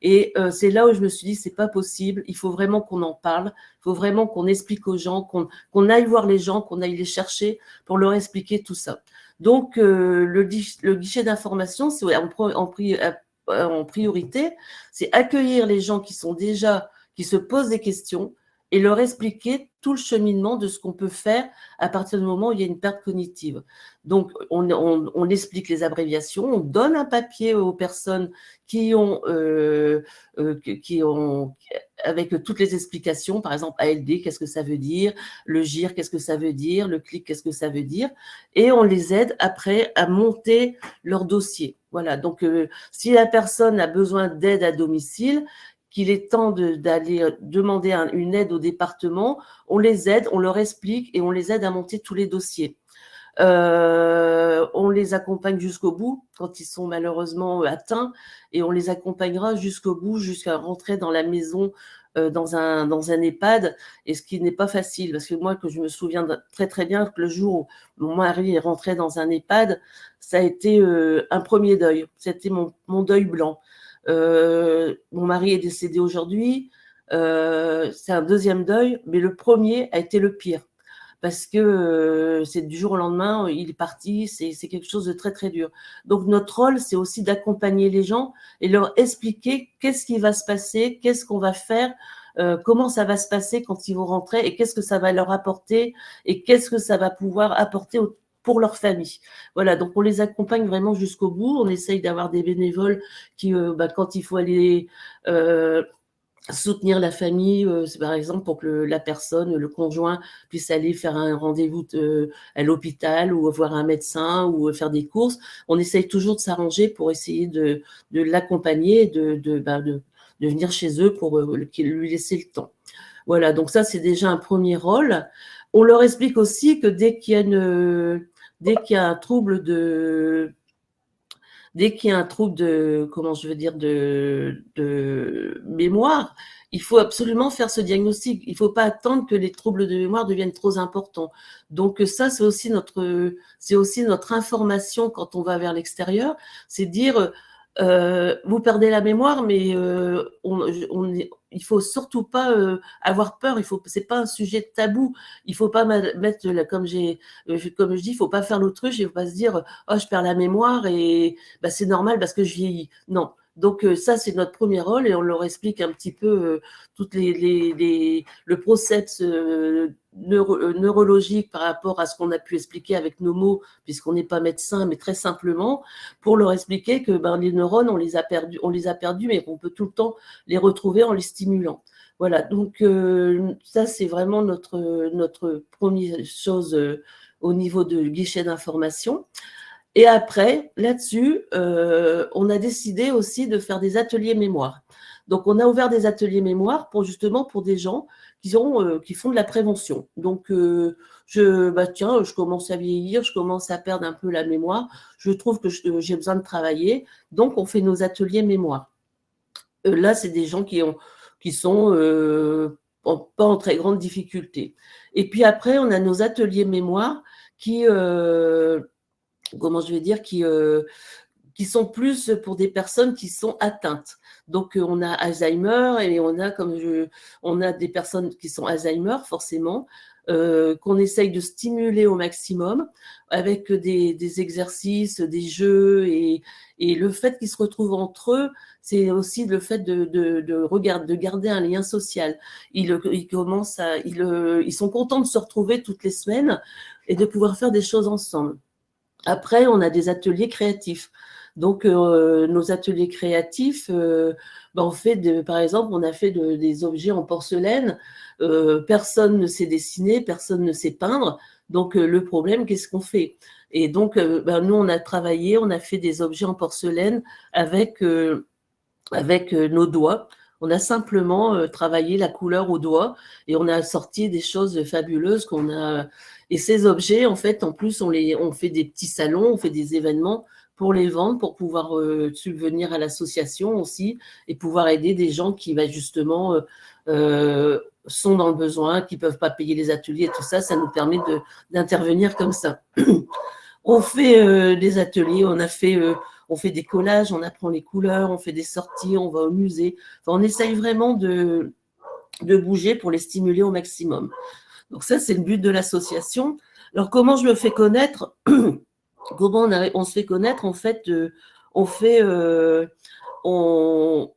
Et c'est là où je me suis dit, c'est pas possible, il faut vraiment qu'on en parle, il faut vraiment qu'on explique aux gens, qu'on aille voir les gens, qu'on aille les chercher pour leur expliquer tout ça. Donc, le guichet d'information, c'est en priorité, c'est accueillir les gens qui se posent des questions et leur expliquer tout le cheminement de ce qu'on peut faire à partir du moment où il y a une perte cognitive. Donc, on explique les abréviations, on donne un papier aux personnes qui ont avec toutes les explications, par exemple ALD, qu'est-ce que ça veut dire, le GIR, qu'est-ce que ça veut dire, le CLIC, qu'est-ce que ça veut dire, et on les aide après à monter leur dossier. Voilà, donc si la personne a besoin d'aide à domicile, qu'il est temps d'aller demander une aide au département, on les aide, on leur explique et on les aide à monter tous les dossiers. On les accompagne jusqu'au bout quand ils sont malheureusement atteints et on les accompagnera jusqu'au bout, jusqu'à rentrer dans la maison, dans un EHPAD, et ce qui n'est pas facile parce que moi, que je me souviens très très bien que le jour où mon mari est rentré dans un EHPAD, ça a été un premier deuil, c'était mon deuil blanc. Mon mari est décédé aujourd'hui, c'est un deuxième deuil, mais le premier a été le pire parce que c'est du jour au lendemain, il est parti, c'est quelque chose de très très dur. Donc notre rôle, c'est aussi d'accompagner les gens et leur expliquer qu'est-ce qui va se passer, qu'est-ce qu'on va faire, comment ça va se passer quand ils vont rentrer et qu'est-ce que ça va leur apporter et qu'est-ce que ça va pouvoir apporter pour leur famille. Voilà, donc on les accompagne vraiment jusqu'au bout. On essaye d'avoir des bénévoles qui, quand il faut aller soutenir la famille, par exemple, pour que la personne, le conjoint, puisse aller faire un rendez-vous à l'hôpital ou voir un médecin ou faire des courses. On essaye toujours de s'arranger pour essayer de l'accompagner et de venir chez eux pour lui laisser le temps. Voilà, donc ça, c'est déjà un premier rôle. On leur explique aussi que dès qu'il y a un trouble de mémoire, il faut absolument faire ce diagnostic. Il ne faut pas attendre que les troubles de mémoire deviennent trop importants. Donc ça, c'est aussi notre information quand on va vers l'extérieur, c'est dire Vous perdez la mémoire, mais il faut surtout pas avoir peur. C'est pas un sujet tabou. Il faut pas mettre comme je dis, il faut pas faire l'autruche. Il faut pas se dire oh je perds la mémoire et bah, c'est normal parce que je vieillis. Non. Donc ça c'est notre premier rôle et on leur explique un petit peu toutes le process neurologique par rapport à ce qu'on a pu expliquer avec nos mots, puisqu'on n'est pas médecin, mais très simplement pour leur expliquer que les neurones on les a perdus, mais qu'on peut tout le temps les retrouver en les stimulant. Voilà, donc ça c'est vraiment notre première chose au niveau de guichet d'information. Et après, là-dessus, on a décidé aussi de faire des ateliers mémoire. Donc, on a ouvert des ateliers mémoire pour des gens qui font de la prévention. Donc, je commence à vieillir, je commence à perdre un peu la mémoire, je trouve que j'ai besoin de travailler. Donc, on fait nos ateliers mémoire. Là, c'est des gens qui sont pas en très grande difficulté. Et puis après, on a nos ateliers mémoire qui sont plus pour des personnes qui sont atteintes. Donc, on a Alzheimer et on a des personnes qui sont Alzheimer, forcément, qu'on essaye de stimuler au maximum avec des exercices, des jeux et le fait qu'ils se retrouvent entre eux, c'est aussi le fait de garder un lien social. Ils sont contents de se retrouver toutes les semaines et de pouvoir faire des choses ensemble. Après, on a des ateliers créatifs. Donc, nos ateliers créatifs, par exemple, on a fait des objets en porcelaine. Personne ne sait dessiner, personne ne sait peindre. Donc, le problème, qu'est-ce qu'on fait? Et donc, nous, on a fait des objets en porcelaine avec nos doigts. On a simplement travaillé la couleur au doigt et on a sorti des choses fabuleuses Et ces objets, en fait, en plus, on fait des petits salons, on fait des événements pour les vendre, pour pouvoir subvenir à l'association aussi et pouvoir aider des gens qui, justement, sont dans le besoin, qui ne peuvent pas payer les ateliers et tout ça. Ça nous permet d'intervenir comme ça. On fait des ateliers, on fait des collages, on apprend les couleurs, on fait des sorties, on va au musée. Enfin, on essaye vraiment de bouger pour les stimuler au maximum. Donc ça, c'est le but de l'association. Alors, comment je me fais connaître? Comment on se fait connaître? En fait, on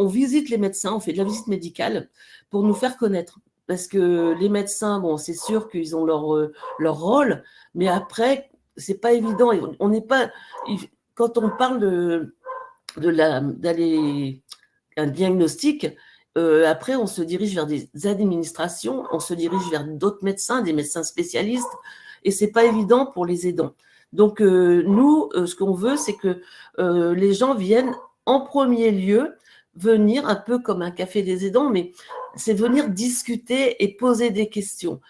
visite les médecins, on fait de la visite médicale pour nous faire connaître. Parce que les médecins, c'est sûr qu'ils ont leur rôle, mais après, c'est pas évident. On n'est pas... Quand on parle d'aller un diagnostic, après, on se dirige vers des administrations, on se dirige vers d'autres médecins, des médecins spécialistes, et c'est pas évident pour les aidants. Donc, nous, ce qu'on veut, c'est que les gens viennent en premier lieu venir un peu comme un café des aidants, mais c'est venir discuter et poser des questions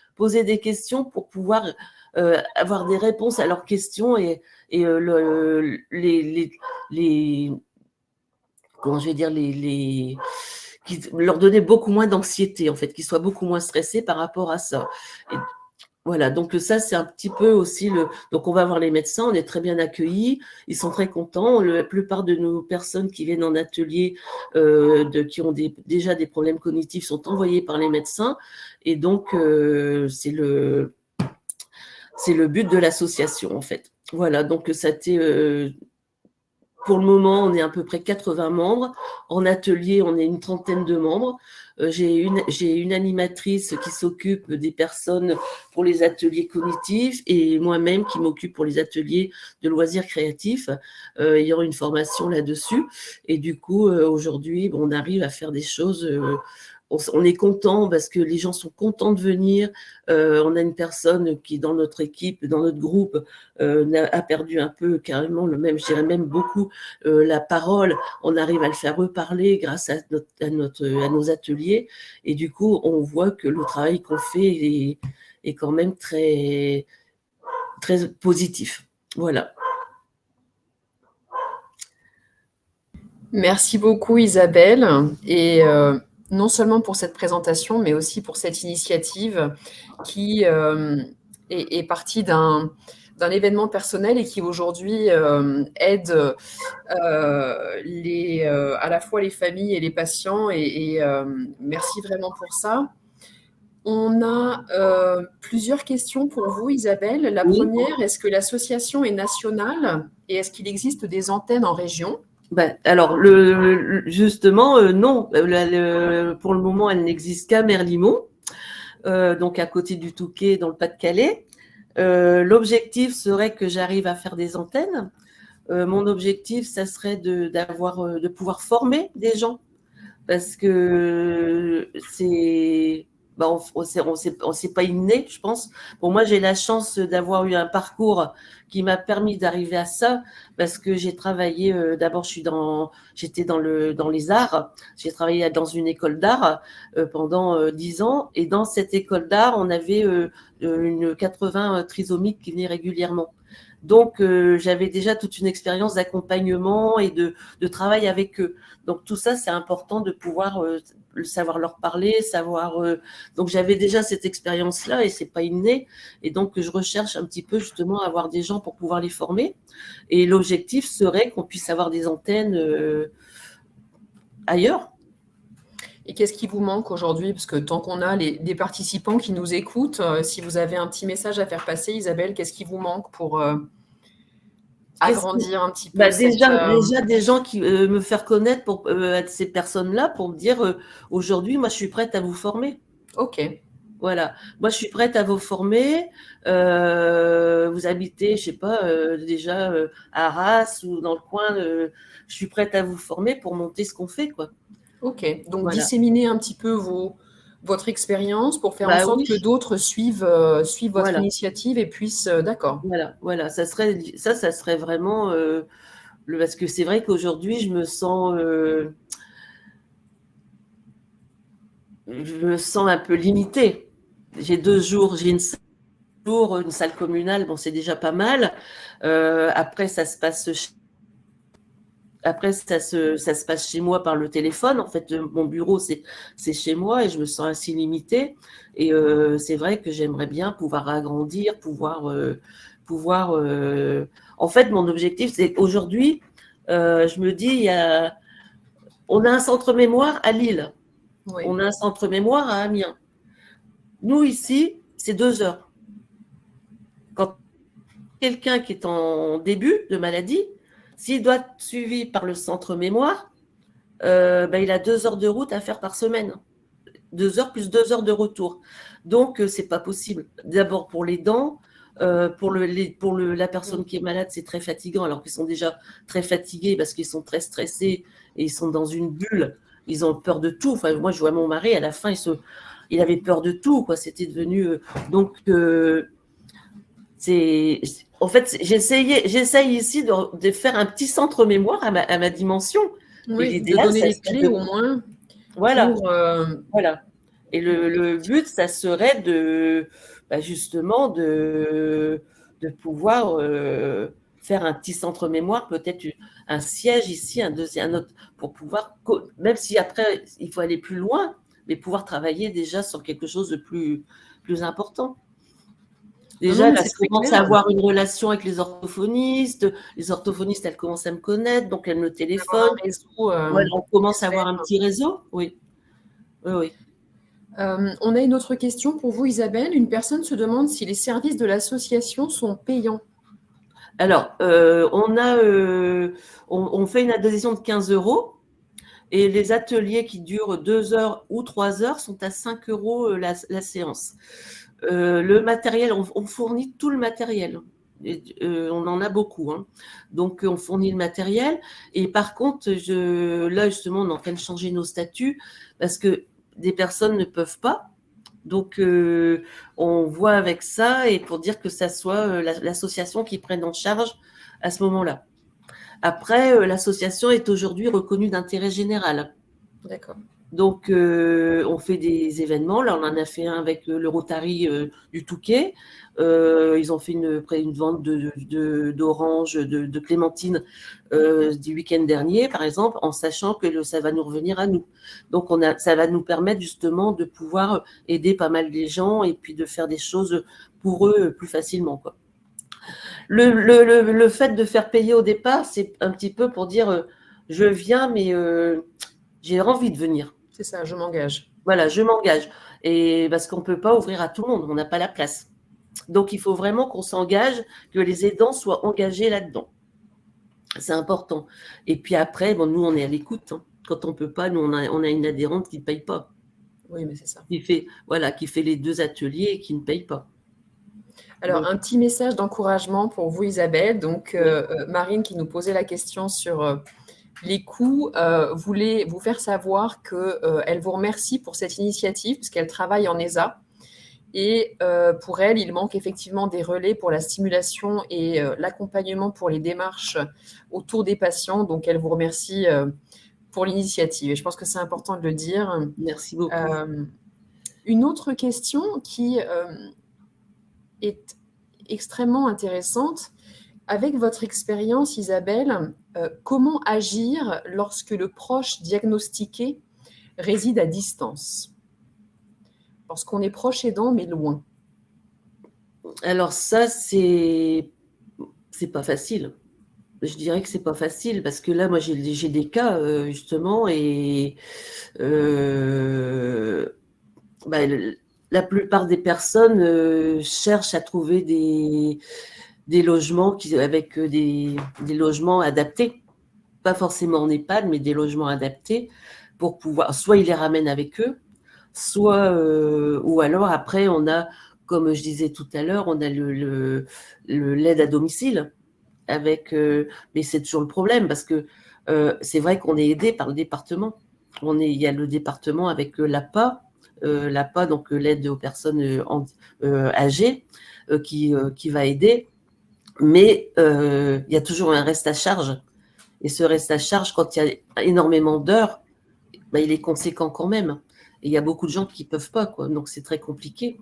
pour pouvoir avoir des réponses à leurs questions et qui leur donner beaucoup moins d'anxiété, en fait, qu'ils soient beaucoup moins stressés par rapport à ça. Et voilà, donc ça, c'est un petit peu aussi Donc, on va voir les médecins, on est très bien accueillis, ils sont très contents. La plupart de nos personnes qui viennent en atelier, qui ont déjà des problèmes cognitifs, sont envoyées par les médecins. Et donc, c'est le but de l'association, en fait. Voilà, donc ça a été... Pour le moment, on est à peu près 80 membres. En atelier, on est une trentaine de membres. J'ai une animatrice qui s'occupe des personnes pour les ateliers cognitifs et moi-même qui m'occupe pour les ateliers de loisirs créatifs, ayant une formation là-dessus. Et du coup, aujourd'hui, on arrive à faire des choses... on est content parce que les gens sont contents de venir. On a une personne qui, dans notre équipe, dans notre groupe, a perdu un peu carrément je dirais même beaucoup la parole. On arrive à le faire reparler grâce à nos ateliers. Et du coup, on voit que le travail qu'on fait est quand même très, très positif. Voilà. Merci beaucoup, Isabelle. Et non seulement pour cette présentation, mais aussi pour cette initiative qui est partie d'un d'un événement personnel et qui aujourd'hui aide à la fois les familles et les patients. Et merci vraiment pour ça. On a plusieurs questions pour vous, Isabelle. La première, est-ce que l'association est nationale et est-ce qu'il existe des antennes en région? Alors, justement, non. Pour le moment, elle n'existe qu'à Merlimont, donc à côté du Touquet, dans le Pas-de-Calais. L'objectif serait que j'arrive à faire des antennes. Mon objectif, ça serait de pouvoir former des gens, parce que on s'est pas inné, je pense. Bon, moi, j'ai la chance d'avoir eu un parcours qui m'a permis d'arriver à ça, parce que j'ai travaillé. D'abord, j'étais dans les arts. J'ai travaillé dans une école d'art pendant 10 ans, et dans cette école d'art, on avait une 80 trisomiques qui venaient régulièrement. Donc, j'avais déjà toute une expérience d'accompagnement et de travail avec eux. Donc, tout ça, c'est important de pouvoir savoir leur parler, donc, j'avais déjà cette expérience-là et c'est pas inné. Et donc, je recherche un petit peu justement à avoir des gens pour pouvoir les former. Et l'objectif serait qu'on puisse avoir des antennes ailleurs. Et qu'est-ce qui vous manque aujourd'hui? Parce que tant qu'on a des participants qui nous écoutent, si vous avez un petit message à faire passer, Isabelle, qu'est-ce qui vous manque pour agrandir un petit peu déjà des gens qui me faire connaître pour ces personnes-là, pour me dire aujourd'hui, moi, je suis prête à vous former. Ok. Voilà. Moi, je suis prête à vous former. Vous habitez, je sais pas, déjà à Arras ou dans le coin. Je suis prête à vous former pour monter ce qu'on fait, quoi. Ok, donc disséminer un petit peu votre expérience pour faire en sorte que d'autres suivent votre initiative et puissent, d'accord. Voilà, ça serait vraiment parce que c'est vrai qu'aujourd'hui je me sens un peu limitée. J'ai 2 jours, j'ai une salle communale, bon, c'est déjà pas mal. Après ça se passe chez moi par le téléphone. En fait, mon bureau, c'est chez moi et je me sens assez limitée. Et c'est vrai que j'aimerais bien pouvoir agrandir, En fait, mon objectif, c'est qu'aujourd'hui, je me dis, on a un centre mémoire à Lille. Oui. On a un centre mémoire à Amiens. Nous, ici, c'est 2 heures. Quand quelqu'un qui est en début de maladie, s'il doit être suivi par le centre mémoire, il a 2 heures de route à faire par semaine. 2 heures plus 2 heures de retour. Donc, c'est pas possible. D'abord pour les dents, pour la personne qui est malade, c'est très fatigant, alors qu'ils sont déjà très fatigués parce qu'ils sont très stressés et ils sont dans une bulle. Ils ont peur de tout. Enfin, moi, je vois mon mari, à la fin, il avait peur de tout, quoi. C'était devenu... En fait, j'essaye ici de faire un petit centre mémoire à ma dimension. Oui, de donner les clés au moins. Voilà. Voilà. Et le but, ça serait justement de pouvoir faire un petit centre mémoire, peut-être un siège ici, un autre, pour pouvoir, même si après, il faut aller plus loin, mais pouvoir travailler déjà sur quelque chose de plus important. Déjà, là, je commence à avoir une relation avec les orthophonistes. Les orthophonistes, elles commencent à me connaître, donc elles me téléphonent. On commence à avoir un petit réseau. Oui. Oui. On a une autre question pour vous, Isabelle. Une personne se demande si les services de l'association sont payants. Alors, on fait une adhésion de 15 € et les ateliers qui durent 2 heures ou 3 heures sont à 5 € la séance. Le matériel, on fournit tout le matériel. On en a beaucoup. Hein. Donc, on fournit le matériel. Et par contre, là, justement, on est en train de changer nos statuts parce que des personnes ne peuvent pas. Donc, on voit avec ça et pour dire que ça soit l'association qui prenne en charge à ce moment-là. Après, l'association est aujourd'hui reconnue d'intérêt général. D'accord. Donc, on fait des événements. Là, on en a fait un avec le Rotary du Touquet. Ils ont fait une vente d'oranges, de clémentines du week-end dernier, par exemple, en sachant que ça va nous revenir à nous. Donc, ça va nous permettre justement de pouvoir aider pas mal les gens et puis de faire des choses pour eux plus facilement, quoi. Le fait de faire payer au départ, c'est un petit peu pour dire je viens, mais j'ai envie de venir. C'est ça, je m'engage. Voilà, je m'engage. Et parce qu'on ne peut pas ouvrir à tout le monde, on n'a pas la place. Donc, il faut vraiment qu'on s'engage, que les aidants soient engagés là-dedans. C'est important. Et puis après, bon, nous, on est à l'écoute. Hein. Quand on ne peut pas, nous, on a une adhérente qui ne paye pas. Oui, mais c'est ça. Qui fait les 2 ateliers et qui ne paye pas. Alors, un petit message d'encouragement pour vous, Isabelle. Donc, Marine qui nous posait la question sur les coûts, voulait vous faire savoir qu'elle vous remercie pour cette initiative, puisqu'elle travaille en ESA. Et pour elle, il manque effectivement des relais pour la stimulation et l'accompagnement pour les démarches autour des patients. Donc, elle vous remercie pour l'initiative. Et je pense que c'est important de le dire. Merci beaucoup. Une autre question qui est extrêmement intéressante. Avec votre expérience, Isabelle, comment agir lorsque le proche diagnostiqué réside à distance ? Lorsqu'on est proche aidant, mais loin. Alors ça, c'est pas facile. Je dirais que c'est pas facile parce que là, moi, j'ai des cas justement et la plupart des personnes cherchent à trouver des logements avec des logements adaptés, pas forcément en EHPAD, mais des logements adaptés pour pouvoir, soit ils les ramènent avec eux, soit ou alors après on a, comme je disais tout à l'heure, on a l'aide à domicile avec, mais c'est toujours le problème parce que c'est vrai qu'on est aidé par le département. Il y a le département avec l'APA, donc l'aide aux personnes âgées, qui va aider, mais il y a toujours un reste à charge. Et ce reste à charge, quand il y a énormément d'heures, il est conséquent quand même. Et il y a beaucoup de gens qui ne peuvent pas, quoi. Donc c'est très compliqué.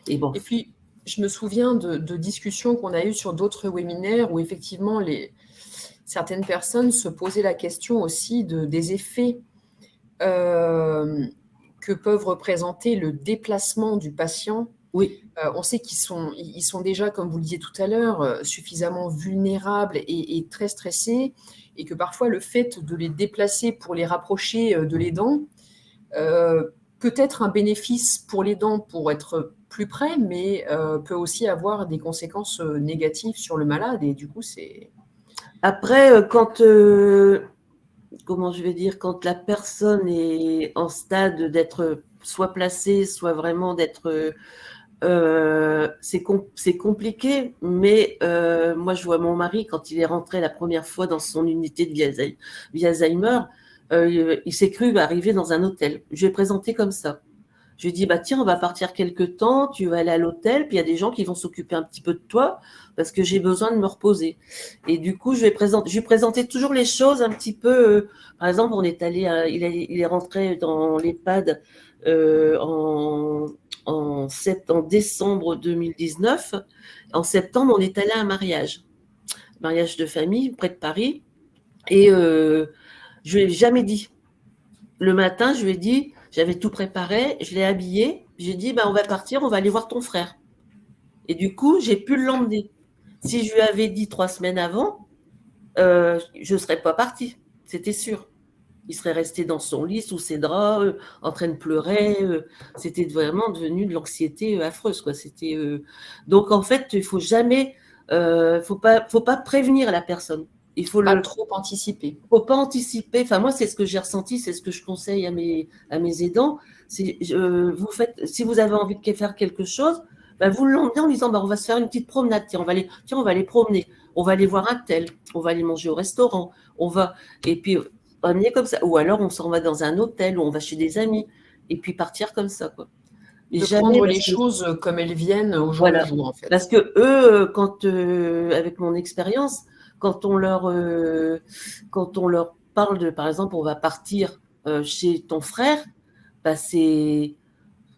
Et puis, je me souviens de discussions qu'on a eues sur d'autres webinaires où effectivement certaines personnes se posaient la question aussi des effets que peuvent représenter le déplacement du patient. Oui. On sait qu'ils sont déjà, comme vous le disiez tout à l'heure, suffisamment vulnérables et très stressés, et que parfois le fait de les déplacer pour les rapprocher de l'aidant peut être un bénéfice pour l'aidant pour être plus près, mais peut aussi avoir des conséquences négatives sur le malade. Et du coup, c'est... Après, quand la personne est en stade d'être soit placée, soit vraiment d'être... c'est compliqué, mais moi, je vois mon mari, quand il est rentré la première fois dans son unité de vie Alzheimer, il s'est cru arriver dans un hôtel. Je lui ai présenté comme ça. Je lui ai dit, tiens, on va partir quelque temps, tu vas aller à l'hôtel, puis il y a des gens qui vont s'occuper un petit peu de toi, parce que j'ai besoin de me reposer. Et du coup, je lui ai présenté toujours les choses un petit peu. Par exemple, on est allé, il est rentré dans l'EHPAD en décembre 2019. En septembre, on est allé à un mariage de famille près de Paris. Et je lui ai jamais dit. Le matin, je lui ai dit, j'avais tout préparé, je l'ai habillé, j'ai dit, on va partir, on va aller voir ton frère. Et du coup, j'ai pu l'emmener. Si je lui avais dit 3 semaines avant, je ne serais pas partie, c'était sûr. Il serait resté dans son lit, sous ses draps, en train de pleurer. C'était vraiment devenu de l'anxiété affreuse, quoi. Donc, en fait, il ne faut jamais... faut pas prévenir la personne. Il faut pas trop anticiper. Il ne faut pas anticiper. Enfin, moi, c'est ce que j'ai ressenti, c'est ce que je conseille à mes aidants. Si vous avez envie de faire quelque chose, vous l'emmenez en disant on va se faire une petite promenade. Tiens, on va aller promener. On va aller voir un tel. On va aller manger au restaurant. Et puis, on est comme ça. Ou alors, on s'en va dans un hôtel ou on va chez des amis. Et puis, partir comme ça, quoi. Prendre les choses comme elles viennent au jour le jour, en fait. Parce que eux, avec mon expérience, quand on leur parle de, par exemple, on va partir chez ton frère, ils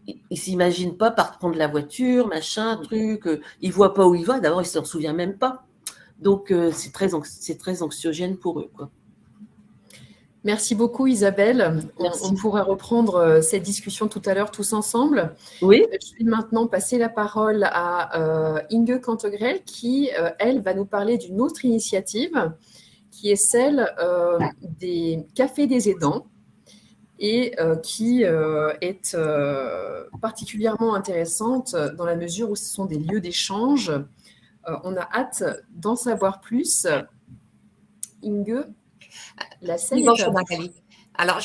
ne s'imaginent pas prendre la voiture, machin, truc. Ils ne voient pas où il va. D'abord, ils ne s'en souviennent même pas. Donc, c'est très anxiogène pour eux, quoi. Merci beaucoup Isabelle. Merci. On pourrait reprendre cette discussion tout à l'heure tous ensemble. Oui. Je vais maintenant passer la parole à Inge Cantegrel qui, elle, va nous parler d'une autre initiative qui est celle des cafés des aidants et qui est particulièrement intéressante dans la mesure où ce sont des lieux d'échange. On a hâte d'en savoir plus. Inge, la scène Oui, est à bonjour vous. Magali. Alors,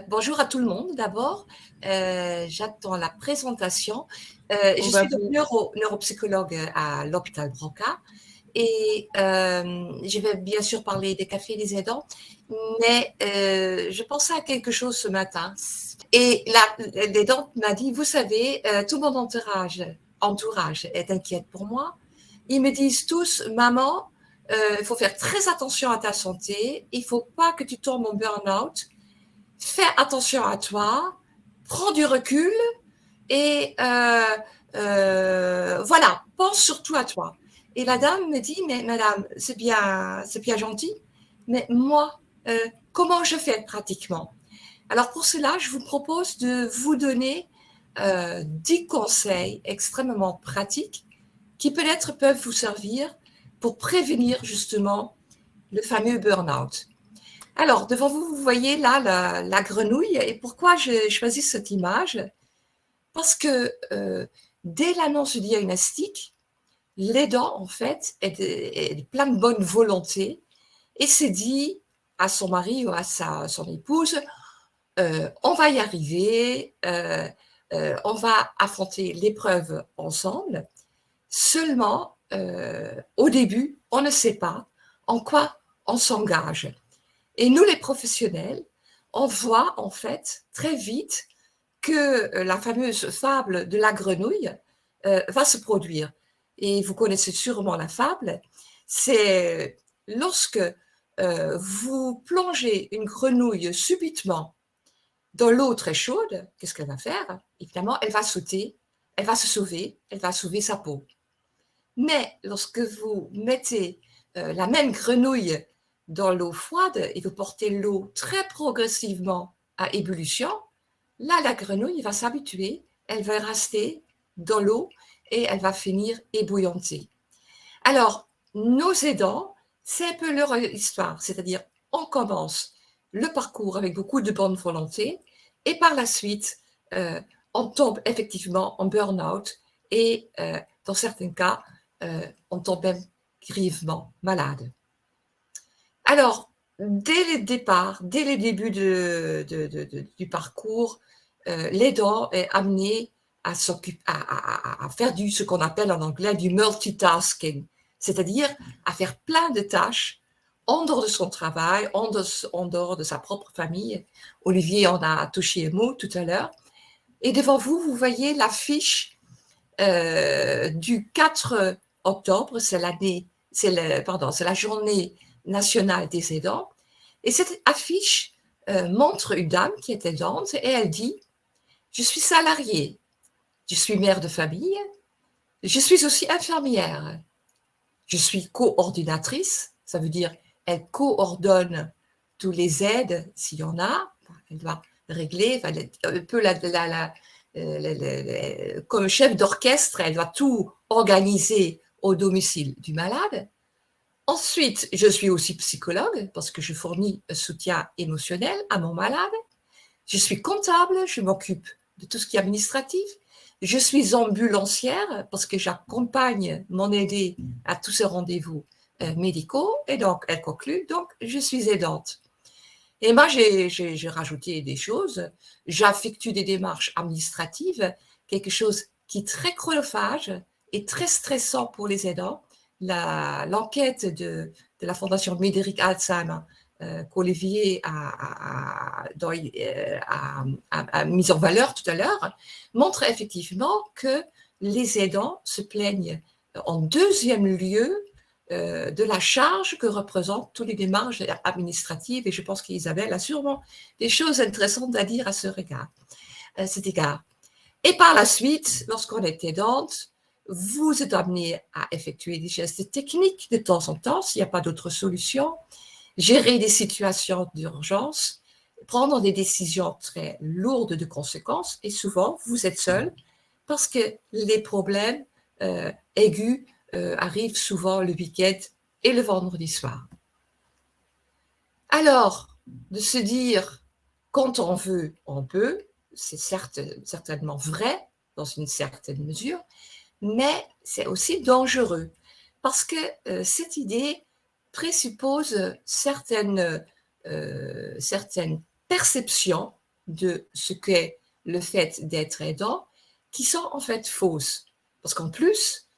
bonjour à tout le monde d'abord. J'attends la présentation. Je suis donc neuropsychologue à l'hôpital Broca et je vais bien sûr parler des cafés des aidants, mais je pensais à quelque chose ce matin. Et l'aidante m'a dit, vous savez, tout mon entourage est inquiète pour moi. Ils me disent tous, maman, il faut faire très attention à ta santé, il ne faut pas que tu tombes en burn-out, fais attention à toi, prends du recul et voilà, pense surtout à toi. Et la dame me dit, mais madame, c'est bien gentil, mais moi, comment je fais pratiquement? Alors pour cela, je vous propose de vous donner 10 conseils extrêmement pratiques qui peut-être peuvent vous servir pour prévenir justement le fameux burn-out. Alors, devant vous, vous voyez là la grenouille. Et pourquoi j'ai choisi cette image? Parce que dès l'annonce du diagnostic, l'aidant, en fait, est plein de bonne volonté et s'est dit à son mari ou à son épouse, on va y arriver, on va affronter l'épreuve ensemble. Seulement, au début, on ne sait pas en quoi on s'engage. Et nous, les professionnels, on voit en fait très vite que la fameuse fable de la grenouille va se produire. Et vous connaissez sûrement la fable, c'est lorsque vous plongez une grenouille subitement dans l'eau très chaude, qu'est-ce qu'elle va faire? Évidemment, elle va sauter, elle va se sauver, elle va sauver sa peau. Mais lorsque vous mettez la même grenouille dans l'eau froide et vous portez l'eau très progressivement à ébullition, là, la grenouille va s'habituer, elle va rester dans l'eau et elle va finir ébouillantée. Alors, nos aidants, c'est un peu leur histoire, c'est-à-dire on commence le parcours avec beaucoup de bonne volonté et par la suite, on tombe effectivement en burn-out et dans certains cas, on tombe même grièvement malade. Alors, dès le départ, dès le début du parcours, l'aidant est amené à faire ce qu'on appelle en anglais du multitasking, c'est-à-dire à faire plein de tâches en dehors de son travail, en dehors de sa propre famille. Olivier en a touché un mot tout à l'heure. Et devant vous, vous voyez l'affiche du 4 octobre, c'est la journée nationale des aidants. Et cette affiche montre une dame qui est aidante et elle dit « Je suis salariée, je suis mère de famille, je suis aussi infirmière, je suis coordinatrice, ça veut dire elle coordonne tous les aides s'il y en a, elle doit régler, un peu comme chef d'orchestre, elle doit tout organiser au domicile du malade. Ensuite, je suis aussi psychologue parce que je fournis un soutien émotionnel à mon malade. Je suis comptable, je m'occupe de tout ce qui est administratif. Je suis ambulancière parce que j'accompagne mon aidé à tous ses rendez-vous médicaux. Et donc, elle conclut, donc je suis aidante. Et moi, j'ai rajouté des choses. J'effectue des démarches administratives, quelque chose qui est très chronophage et très stressant pour les aidants. L'enquête de la Fondation Médéric Alzheimer qu'Olivier a mise en valeur tout à l'heure montre effectivement que les aidants se plaignent en deuxième lieu de la charge que représentent toutes les démarches administratives, et je pense qu'Isabelle a sûrement des choses intéressantes à dire à cet égard. Et par la suite, lorsqu'on est aidante, vous êtes amené à effectuer des gestes techniques de temps en temps, s'il n'y a pas d'autre solution. gérer des situations d'urgence, prendre des décisions très lourdes de conséquences, et souvent, vous êtes seul parce que les problèmes aigus arrivent souvent le week-end et le vendredi soir. Alors, de se dire, quand on veut, on peut, c'est certainement vrai dans une certaine mesure, mais c'est aussi dangereux parce que cette idée présuppose certaines perceptions de ce qu'est le fait d'être aidant qui sont en fait fausses. Parce qu'en plus,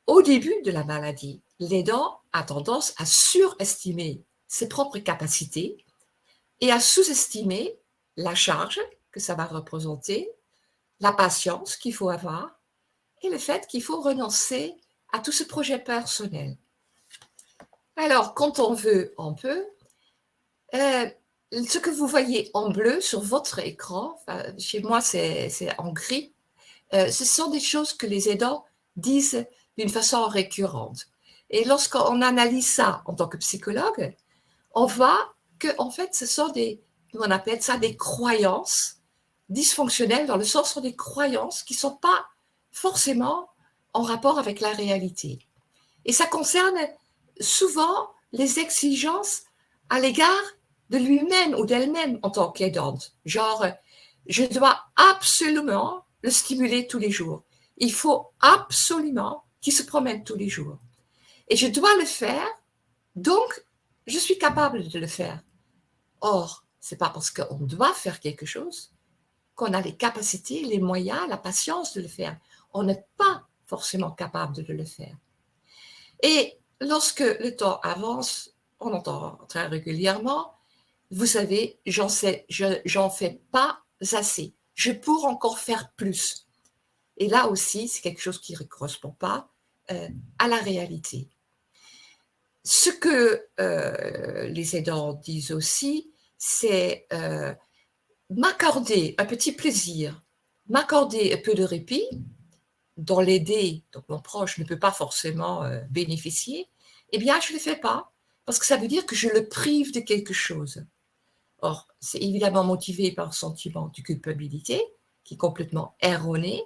au début de la maladie, l'aidant a tendance à surestimer ses propres capacités et à sous-estimer la charge que ça va représenter, la patience qu'il faut avoir et le fait qu'il faut renoncer à tout ce projet personnel. Alors, quand on veut, on peut. Ce que vous voyez en bleu sur votre écran, chez moi c'est en gris, ce sont des choses que les aidants disent d'une façon récurrente. Et lorsqu'on analyse ça en tant que psychologue, on voit que en fait, ce sont on appelle ça des croyances dysfonctionnelles, dans le sens où des croyances qui ne sont pas forcément en rapport avec la réalité. Et ça concerne souvent les exigences à l'égard de lui-même ou d'elle-même en tant qu'aidante. Genre, je dois absolument le stimuler tous les jours. Il faut absolument qu'il se promène tous les jours. Et je dois le faire, donc je suis capable de le faire. Or, ce n'est pas parce qu'on doit faire quelque chose qu'on a les capacités, les moyens, la patience de le faire. On n'est pas forcément capable de le faire. Et lorsque le temps avance, on entend très régulièrement, vous savez, j'en fais pas assez. Je pourrais encore faire plus. Et là aussi, c'est quelque chose qui ne correspond pas à la réalité. Ce que les aidants disent aussi, c'est m'accorder un petit plaisir, m'accorder un peu de répit, dont l'aider, donc mon proche, ne peut pas forcément bénéficier, eh bien, je ne le fais pas, parce que ça veut dire que je le prive de quelque chose. Or, c'est évidemment motivé par le sentiment de culpabilité, qui est complètement erroné,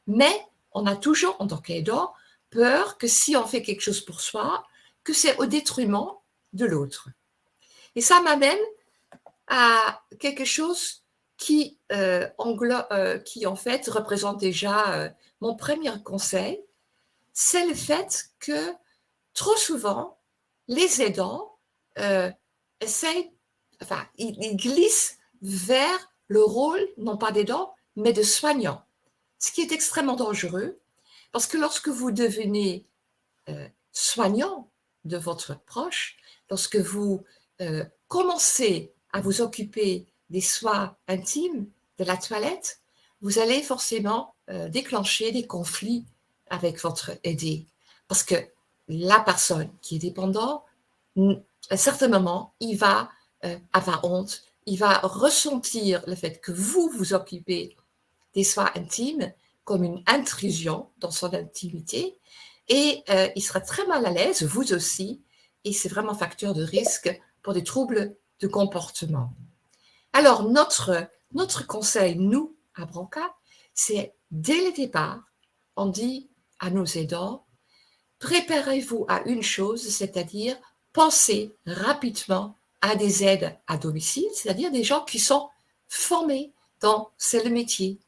mais on a toujours, en tant qu'aidant, peur que si on fait quelque chose pour soi, que c'est au détriment de l'autre. Et ça m'amène à quelque chose qui en fait représente déjà mon premier conseil, c'est le fait que trop souvent, les aidants ils glissent vers le rôle, non pas d'aidant, mais de soignant, ce qui est extrêmement dangereux, parce que lorsque vous devenez soignant de votre proche, lorsque vous commencez à vous occuper des soins intimes, de la toilette, vous allez forcément déclencher des conflits avec votre aidé. Parce que la personne qui est dépendante, à un certain moment, il va avoir honte, il va ressentir le fait que vous vous occupez des soins intimes comme une intrusion dans son intimité et il sera très mal à l'aise, vous aussi, et c'est vraiment facteur de risque pour des troubles de comportement. Alors, notre conseil, nous, à Branca, c'est dès le départ, on dit à nos aidants, préparez-vous à une chose, c'est-à-dire pensez rapidement à des aides à domicile, c'est-à-dire des gens qui sont formés dans le métier.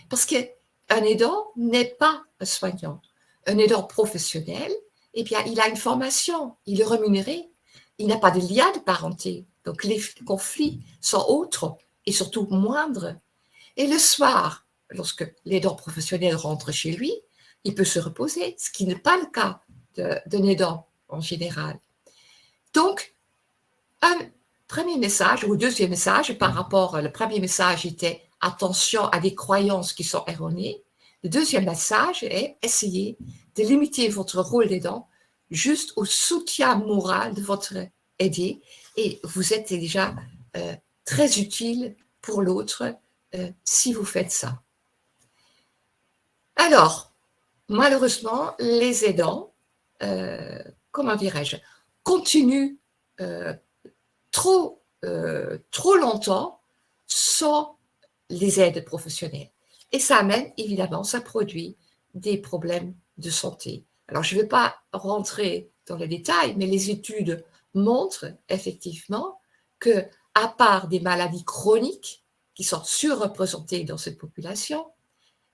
Parce qu'un aidant n'est pas un soignant. Un aidant professionnel, eh bien, il a une formation, il est rémunéré, il n'a pas de lien de parenté. Donc, les conflits sont autres et surtout moindres. Et le soir, lorsque l'aidant professionnel rentre chez lui, il peut se reposer, ce qui n'est pas le cas d'un aidant en général. Donc, un premier message ou deuxième message par rapport, le premier message était attention à des croyances qui sont erronées. Le deuxième message est essayer de limiter votre rôle d'aidant juste au soutien moral de votre aidé et vous êtes déjà très utile pour l'autre si vous faites ça. Alors, malheureusement, les aidants, comment dirais-je, continuent trop longtemps sans les aides professionnelles. Et ça amène, évidemment, ça produit des problèmes de santé. Alors, je ne vais pas rentrer dans les détails, mais les études montrent effectivement que, à part des maladies chroniques qui sont surreprésentées dans cette population,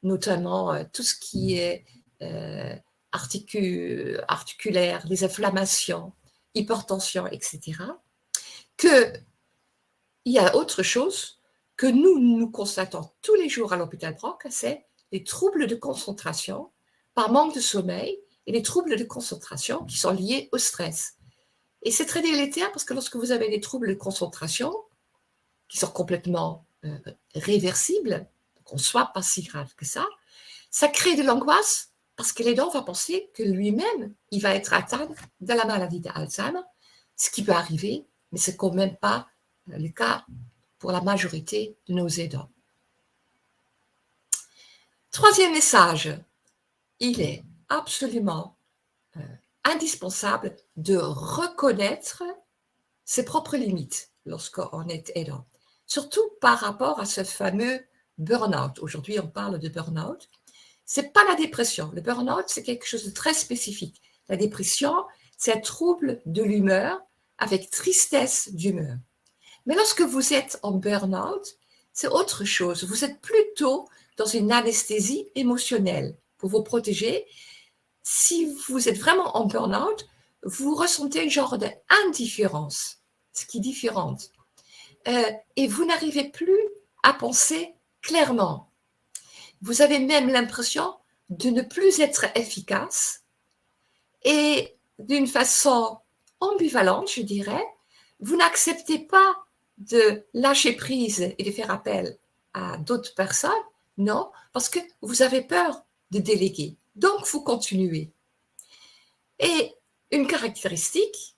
notamment tout ce qui est articulaire, les inflammations, hypertension, etc., qu'il y a autre chose que nous constatons tous les jours à l'hôpital Brock, c'est les troubles de concentration par manque de sommeil et les troubles de concentration qui sont liés au stress. Et c'est très délétère parce que lorsque vous avez des troubles de concentration qui sont complètement réversibles, donc en soi pas si grave que ça crée de l'angoisse parce que l'aidant va penser que lui-même, il va être atteint de la maladie d'Alzheimer, ce qui peut arriver, mais ce n'est quand même pas le cas pour la majorité de nos aidants. Troisième message, il est absolument indispensable de reconnaître ses propres limites lorsqu'on est aidant, surtout par rapport à ce fameux burn-out. Aujourd'hui, on parle de burn-out. Ce n'est pas la dépression. Le burn-out, c'est quelque chose de très spécifique. La dépression, c'est un trouble de l'humeur avec tristesse d'humeur. Mais lorsque vous êtes en burn-out, c'est autre chose. Vous êtes plutôt dans une anesthésie émotionnelle pour vous protéger. Si vous êtes vraiment en burn-out, vous ressentez un genre d'indifférence, ce qui est différent. Et vous n'arrivez plus à penser clairement. Vous avez même l'impression de ne plus être efficace et d'une façon ambivalente, je dirais, vous n'acceptez pas de lâcher prise et de faire appel à d'autres personnes, non, parce que vous avez peur de déléguer. Donc, vous continuez. Et une caractéristique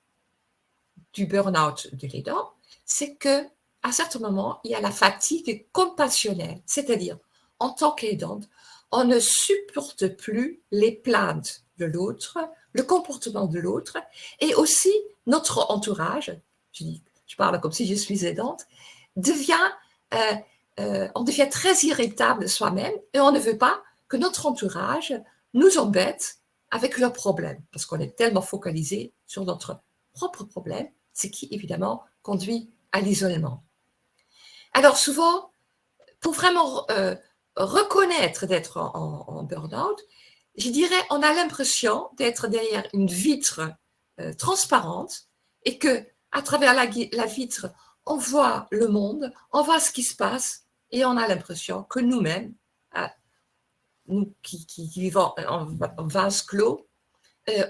du burn-out de l'aidant, c'est qu'à certains moments, il y a la fatigue compassionnelle, c'est-à-dire, en tant qu'aidante, on ne supporte plus les plaintes de l'autre, le comportement de l'autre, et aussi notre entourage, je parle comme si je suis aidante, on devient très irritable soi-même et on ne veut pas que notre entourage nous embête avec leurs problèmes, parce qu'on est tellement focalisé sur notre propre problème, ce qui évidemment conduit à l'isolement. Alors souvent, pour vraiment reconnaître d'être en burn-out, je dirais on a l'impression d'être derrière une vitre transparente et que à travers la vitre, on voit le monde, on voit ce qui se passe et on a l'impression que nous-mêmes, nous qui vivons en vase clos,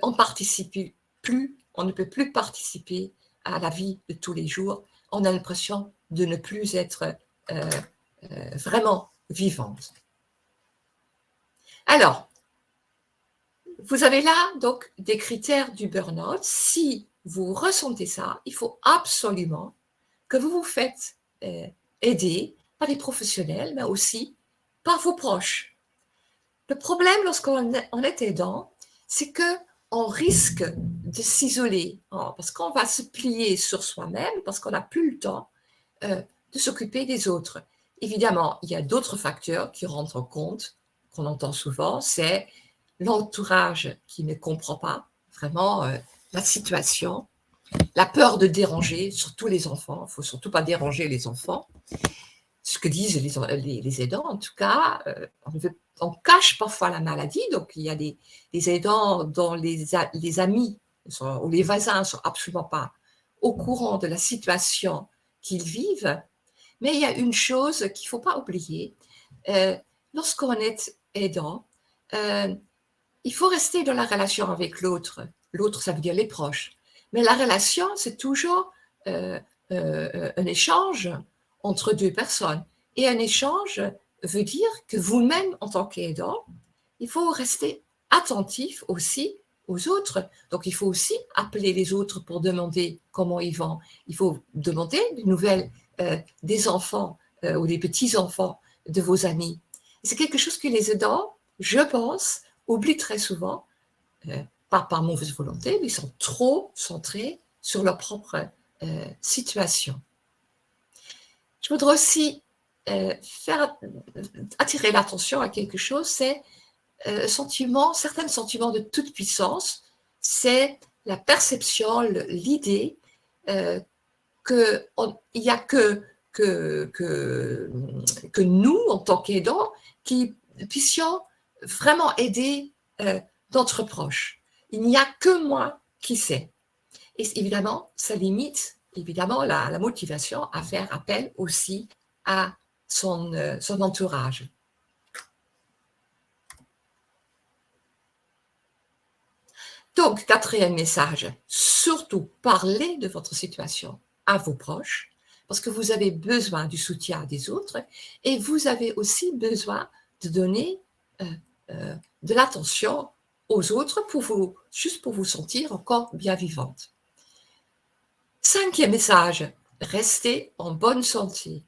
on participe plus, on ne peut plus participer à la vie de tous les jours. On a l'impression de ne plus être vraiment vivante. Alors, vous avez là donc des critères du burn-out. Si vous ressentez ça, il faut absolument que vous vous faites aider par des professionnels, mais aussi par vos proches. Le problème lorsqu'on est aidant, c'est qu'on risque de s'isoler, parce qu'on va se plier sur soi-même, parce qu'on n'a plus le temps de s'occuper des autres. Évidemment, il y a d'autres facteurs qui rentrent en compte, qu'on entend souvent, c'est l'entourage qui ne comprend pas vraiment la situation, la peur de déranger, surtout les enfants. Il ne faut surtout pas déranger les enfants. Ce que disent les aidants, en tout cas, on cache parfois la maladie. Donc, il y a des aidants dont les amis ou les voisins ne sont absolument pas au courant de la situation qu'ils vivent. Mais il y a une chose qu'il ne faut pas oublier. Lorsqu'on est aidant, il faut rester dans la relation avec l'autre. L'autre, ça veut dire les proches. Mais la relation, c'est toujours un échange entre deux personnes. Et un échange veut dire que vous-même, en tant qu'aidant, il faut rester attentif aussi aux autres. Donc, il faut aussi appeler les autres pour demander comment ils vont. Il faut demander des nouvelles des enfants ou des petits-enfants de vos amis. C'est quelque chose que les aidants, je pense, oublient très souvent, pas par mauvaise volonté, mais ils sont trop centrés sur leur propre situation. Je voudrais aussi attirer l'attention à quelque chose, c'est certains sentiments de toute puissance, c'est la perception, l'idée qu'il n'y a que nous, en tant qu'aidants, qui puissions vraiment aider d'autres proches. Il n'y a que moi qui sais. Et évidemment, ça limite évidemment la motivation à faire appel aussi à son entourage. Donc, quatrième message, surtout parlez de votre situation à vos proches, parce que vous avez besoin du soutien des autres et vous avez aussi besoin de donner de l'attention aux autres juste pour vous sentir encore bien vivante. Cinquième message, restez en bonne santé.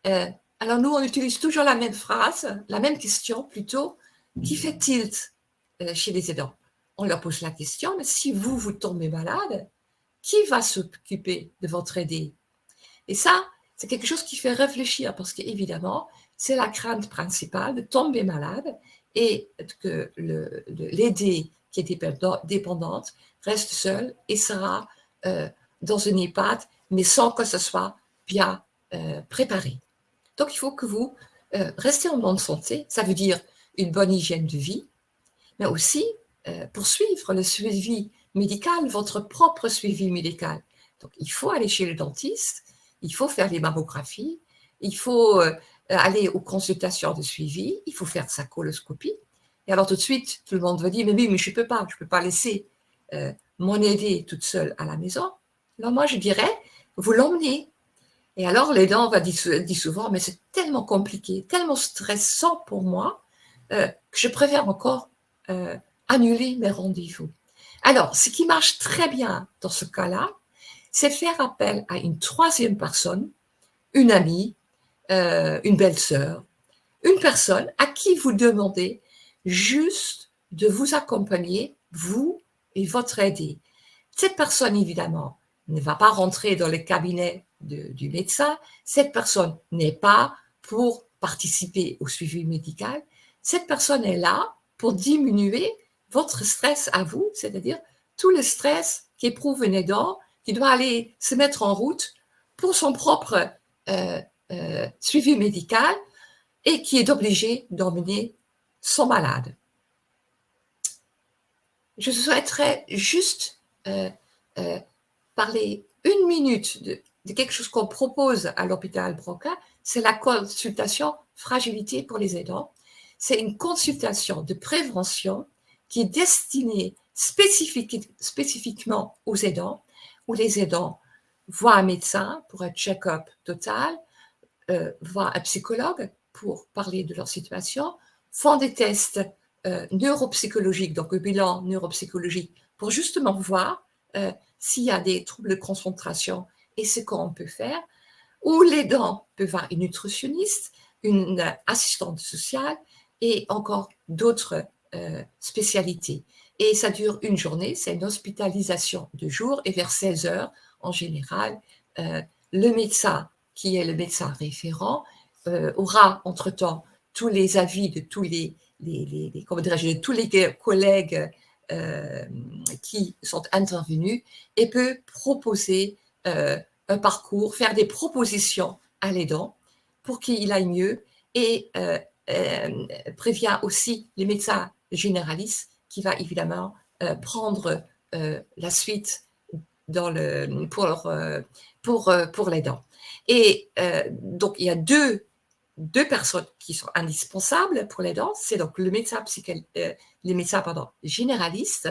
Alors nous, on utilise toujours la même phrase, la même question plutôt, qui fait tilt chez les aidants. On leur pose la question, mais si vous tombez malade, qui va s'occuper de votre aidé? Et ça, c'est quelque chose qui fait réfléchir parce qu'évidemment, c'est la crainte principale de tomber malade et que l'aidé qui est dépendante reste seule et sera dans une EHPAD, mais sans que ce soit bien préparé. Donc, il faut que vous restez en bonne santé. Ça veut dire une bonne hygiène de vie, mais aussi poursuivre le suivi médical, votre propre suivi médical. Donc, il faut aller chez le dentiste, il faut faire les mammographies, il faut aller aux consultations de suivi, il faut faire sa coloscopie. Et alors, tout de suite, tout le monde va dire, mais oui, mais je ne peux pas laisser mon aidé toute seule à la maison. Alors, moi, je dirais, vous l'emmenez. Et alors, l'aidant va dire souvent, mais c'est tellement compliqué, tellement stressant pour moi, que je préfère encore annuler mes rendez-vous. Alors, ce qui marche très bien dans ce cas-là, c'est faire appel à une troisième personne, une amie, une belle-sœur, une personne à qui vous demandez juste de vous accompagner, vous et votre aidé. Cette personne, évidemment, ne va pas rentrer dans le cabinet du médecin. Cette personne n'est pas pour participer au suivi médical. Cette personne est là pour diminuer votre stress à vous, c'est-à-dire tout le stress qu'éprouve un aidant qui doit aller se mettre en route pour son propre suivi médical et qui est obligé d'emmener son malade. Je souhaiterais juste parler une minute de quelque chose qu'on propose à l'hôpital Broca, c'est la consultation fragilité pour les aidants. C'est une consultation de prévention qui est destinée spécifiquement aux aidants, où les aidants voient un médecin pour un check-up total, voient un psychologue pour parler de leur situation, font des tests neuropsychologiques, donc un bilan neuropsychologique, pour justement voir s'il y a des troubles de concentration et ce qu'on peut faire, où l'aidant peut voir une nutritionniste, une assistante sociale et encore d'autres spécialités. Et ça dure une journée, c'est une hospitalisation de jour et vers 16 heures, en général, le médecin, qui est le médecin référent, aura entre-temps tous les avis de tous de tous les collègues qui sont intervenus et peut proposer un parcours, faire des propositions à l'aidant pour qu'il aille mieux et prévient aussi les médecins généralistes qui va évidemment prendre la suite pour l'aidant. Et donc, il y a deux personnes qui sont indispensables pour l'aidant, c'est donc le médecin généraliste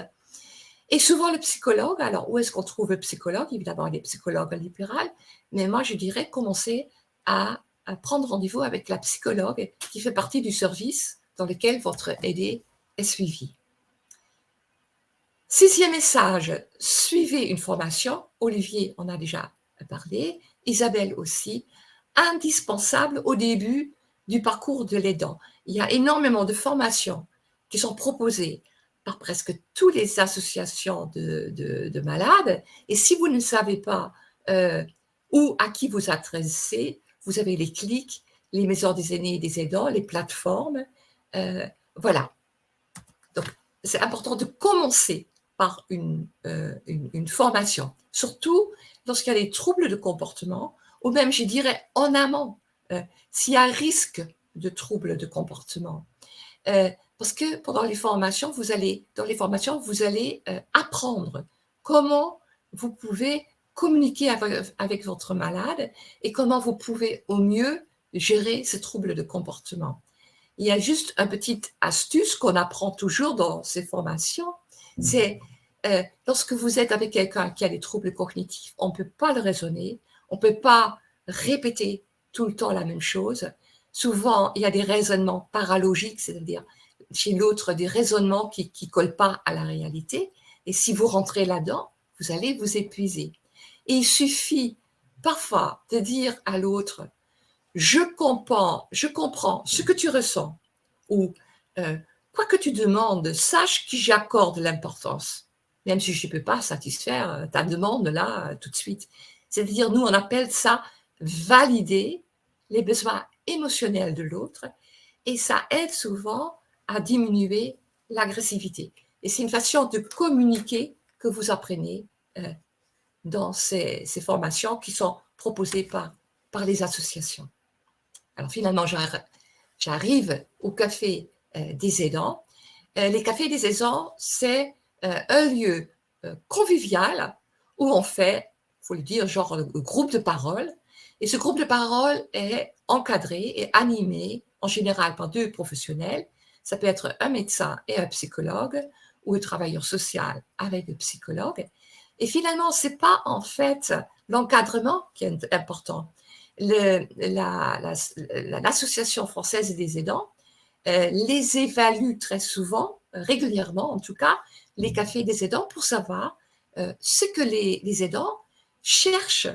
et souvent le psychologue. Alors, où est-ce qu'on trouve le psychologue? Évidemment, il y a des psychologues libéraux, mais moi, je dirais commencer à prendre rendez-vous avec la psychologue qui fait partie du service dans lequel votre aidé est suivi. Sixième message, suivez une formation. Olivier en a déjà parlé, Isabelle aussi, indispensable au début du parcours de l'aidant. Il y a énormément de formations qui sont proposées par presque toutes les associations de malades. Et si vous ne savez pas où, à qui vous adressez, vous avez les clics, les maisons des aînés et des aidants, les plateformes. Voilà. Donc, c'est important de commencer par une formation, surtout lorsqu'il y a des troubles de comportement, ou même, je dirais, en amont, s'il y a un risque de troubles de comportement. Parce que pendant les formations, vous allez apprendre comment vous pouvez communiquer avec votre malade et comment vous pouvez au mieux gérer ces troubles de comportement. Il y a juste une petite astuce qu'on apprend toujours dans ces formations, c'est lorsque vous êtes avec quelqu'un qui a des troubles cognitifs, on ne peut pas le raisonner, on ne peut pas répéter tout le temps la même chose. Souvent, il y a des raisonnements paralogiques, c'est-à-dire chez l'autre, des raisonnements qui ne collent pas à la réalité. Et si vous rentrez là-dedans, vous allez vous épuiser. Et il suffit parfois de dire à l'autre, je comprends ce que tu ressens, ou quoi que tu demandes, sache que j'accorde l'importance, même si je ne peux pas satisfaire ta demande là tout de suite. C'est-à-dire, nous, on appelle ça valider les besoins émotionnels de l'autre, et ça aide souvent à diminuer l'agressivité. Et c'est une façon de communiquer que vous apprenez dans ces formations qui sont proposées par les associations. Alors finalement, j'arrive au café des aidants. Les cafés des aidants, c'est un lieu convivial où on fait, il faut le dire, genre un groupe de parole. Et ce groupe de parole est encadré et animé en général par 2 professionnels. Ça peut être un médecin et un psychologue ou un travailleur social avec un psychologue. Et finalement, ce n'est pas en fait l'encadrement qui est important. L'Association française des aidants les évalue très souvent, régulièrement en tout cas, les cafés des aidants pour savoir ce que les aidants cherchent,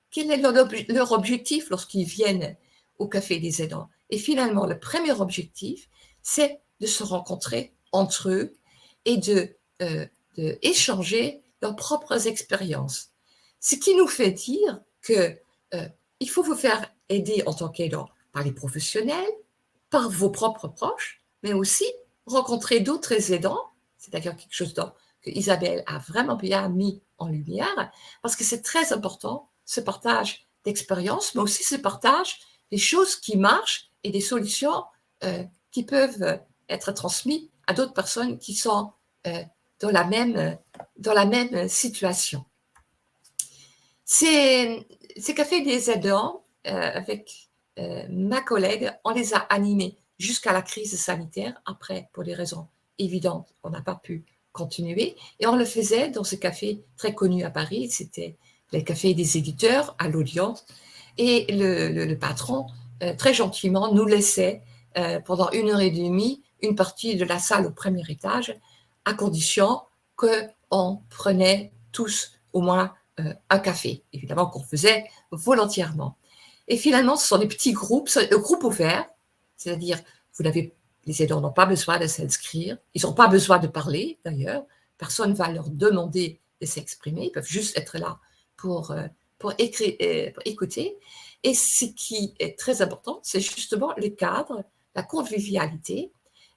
quel est leur objectif lorsqu'ils viennent au café des aidants. Et finalement, le premier objectif, c'est de se rencontrer entre eux et de échanger leurs propres expériences. Ce qui nous fait dire que il faut vous faire aider en tant qu'aidant par les professionnels, par vos propres proches, mais aussi rencontrer d'autres aidants, c'est-à-dire quelque chose que Isabelle a vraiment bien mis en lumière, parce que c'est très important, ce partage d'expériences, mais aussi ce partage des choses qui marchent et des solutions qui peuvent être transmises à d'autres personnes qui sont dans la même situation. Ces cafés des aidants, avec ma collègue, on les a animés jusqu'à la crise sanitaire. Après, pour des raisons évidentes, on n'a pas pu continuer. Et on le faisait dans ce café très connu à Paris. C'était le café des éditeurs à l'Odéon. Et le patron, très gentiment, nous laissait pendant 1h30 une partie de la salle au premier étage, à condition qu'on prenait tous au moins un café, évidemment qu'on faisait volontairement. Et finalement, ce sont des petits groupes, le groupe ouvert, c'est-à-dire les aidants n'ont pas besoin de s'inscrire, ils n'ont pas besoin de parler d'ailleurs, personne ne va leur demander de s'exprimer, ils peuvent juste être là pour écouter. Et ce qui est très important, c'est justement le cadre, la convivialité.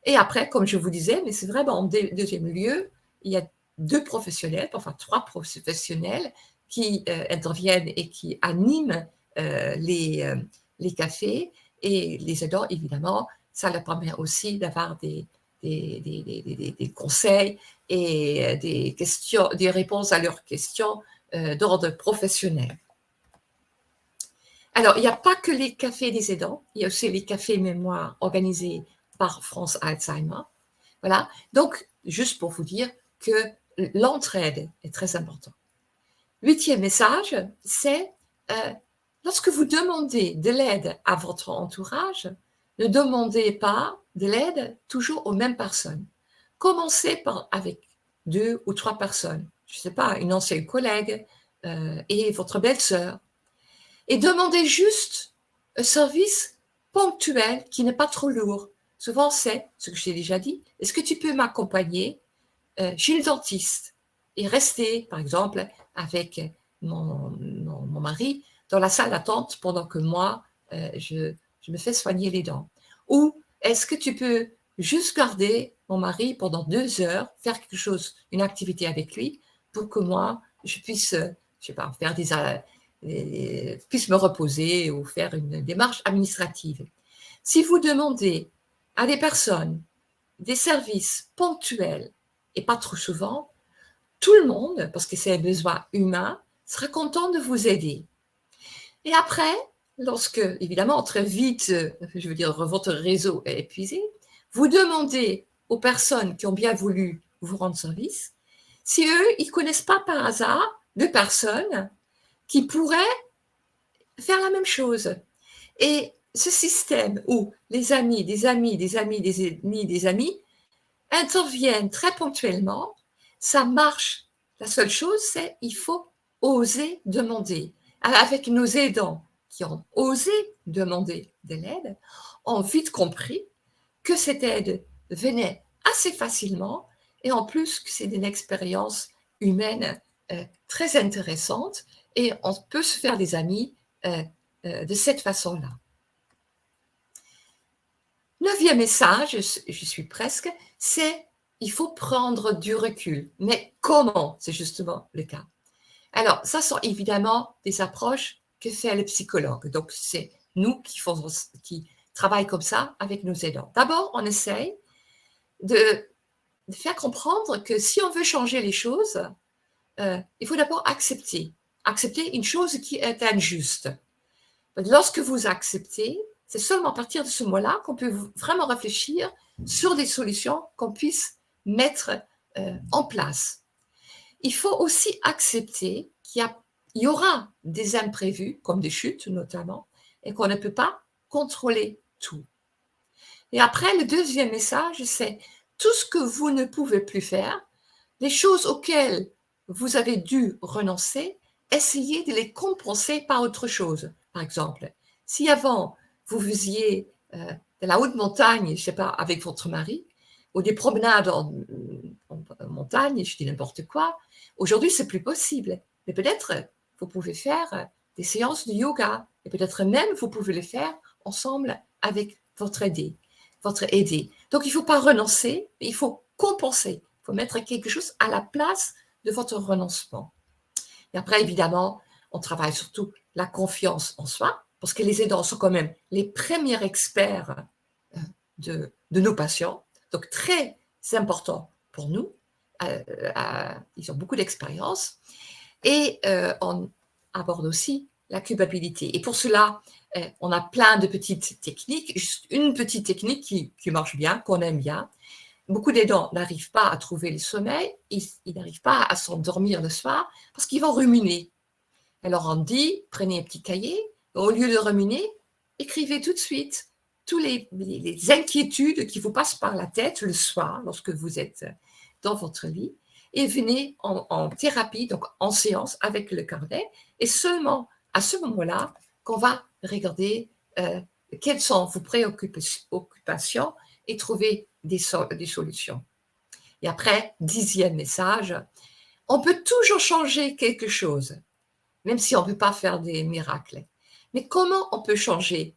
Et après, comme je vous disais, mais c'est vraiment en deuxième lieu, il y a 2 professionnels, enfin 3 professionnels qui interviennent et qui animent les cafés, et les aidants, évidemment, ça leur permet aussi d'avoir des conseils et des réponses à leurs questions d'ordre professionnel. Alors, il n'y a pas que les cafés des aidants, il y a aussi les cafés mémoire organisés par France Alzheimer. Voilà, donc juste pour vous dire que l'entraide est très importante. 8e message, c'est lorsque vous demandez de l'aide à votre entourage, ne demandez pas de l'aide toujours aux mêmes personnes. Commencez avec 2 ou 3 personnes, je ne sais pas, une ancienne collègue et votre belle-sœur. Et demandez juste un service ponctuel qui n'est pas trop lourd. Souvent, c'est ce que j'ai déjà dit. Est-ce que tu peux m'accompagner chez le dentiste et rester, par exemple, avec mon mari dans la salle d'attente pendant que moi, je me fais soigner les dents? Ou est-ce que tu peux juste garder mon mari pendant 2 heures, faire quelque chose, une activité avec lui, pour que moi, je puisse, je sais pas, faire puisse me reposer ou faire une démarche administrative. Si vous demandez à des personnes des services ponctuels et pas trop souvent, tout le monde, parce que c'est un besoin humain, sera content de vous aider. Et après, lorsque, évidemment, très vite, je veux dire, votre réseau est épuisé, vous demandez aux personnes qui ont bien voulu vous rendre service si eux, ils ne connaissent pas par hasard de personnes qui pourraient faire la même chose. Et ce système où les amis, des amis, des amis, des amis, des amis interviennent très ponctuellement, ça marche. La seule chose, c'est qu'il faut oser demander. Avec nos aidants qui ont osé demander de l'aide, ont vite compris que cette aide venait assez facilement et en plus que c'est une expérience humaine très intéressante et on peut se faire des amis de cette façon-là. 9e message, je suis presque, c'est il faut prendre du recul. Mais comment? C'est justement le cas. Alors, ça sont évidemment des approches que fait le psychologue. Donc, c'est nous qui travaillons comme ça avec nos aidants. D'abord, on essaye de faire comprendre que si on veut changer les choses, il faut d'abord accepter une chose qui est injuste. Lorsque vous acceptez, c'est seulement à partir de ce moment-là qu'on peut vraiment réfléchir sur des solutions qu'on puisse mettre en place. Il faut aussi accepter qu'il y aura des imprévus, comme des chutes notamment, et qu'on ne peut pas contrôler tout. Et après, le 2e message, c'est tout ce que vous ne pouvez plus faire, les choses auxquelles vous avez dû renoncer, essayez de les compenser par autre chose. Par exemple, si avant, vous faisiez de la haute montagne, je ne sais pas, avec votre mari, ou des promenades en montagne, je dis n'importe quoi, aujourd'hui, c'est plus possible. Mais peut-être, vous pouvez faire des séances de yoga, et peut-être même, vous pouvez les faire ensemble avec votre aidé. Donc, il ne faut pas renoncer, mais il faut compenser. Il faut mettre quelque chose à la place de votre renoncement. Et après, évidemment, on travaille surtout la confiance en soi, parce que les aidants sont quand même les premiers experts de nos patients, donc très important pour nous. Ils ont beaucoup d'expérience. Et on aborde aussi la culpabilité. Et pour cela, on a plein de petites techniques. Juste une petite technique qui marche bien, qu'on aime bien. Beaucoup d'aidants n'arrivent pas à trouver le sommeil, ils n'arrivent pas à s'endormir le soir parce qu'ils vont ruminer. Alors on dit, prenez un petit cahier, au lieu de ruminer, écrivez tout de suite toutes les inquiétudes qui vous passent par la tête le soir lorsque vous êtes dans votre lit et venez en thérapie, donc en séance avec le carnet et seulement à ce moment-là qu'on va regarder quelles sont vos préoccupations et trouver des solutions. Et après, 10e message, on peut toujours changer quelque chose, même si on ne peut pas faire des miracles. Mais comment on peut changer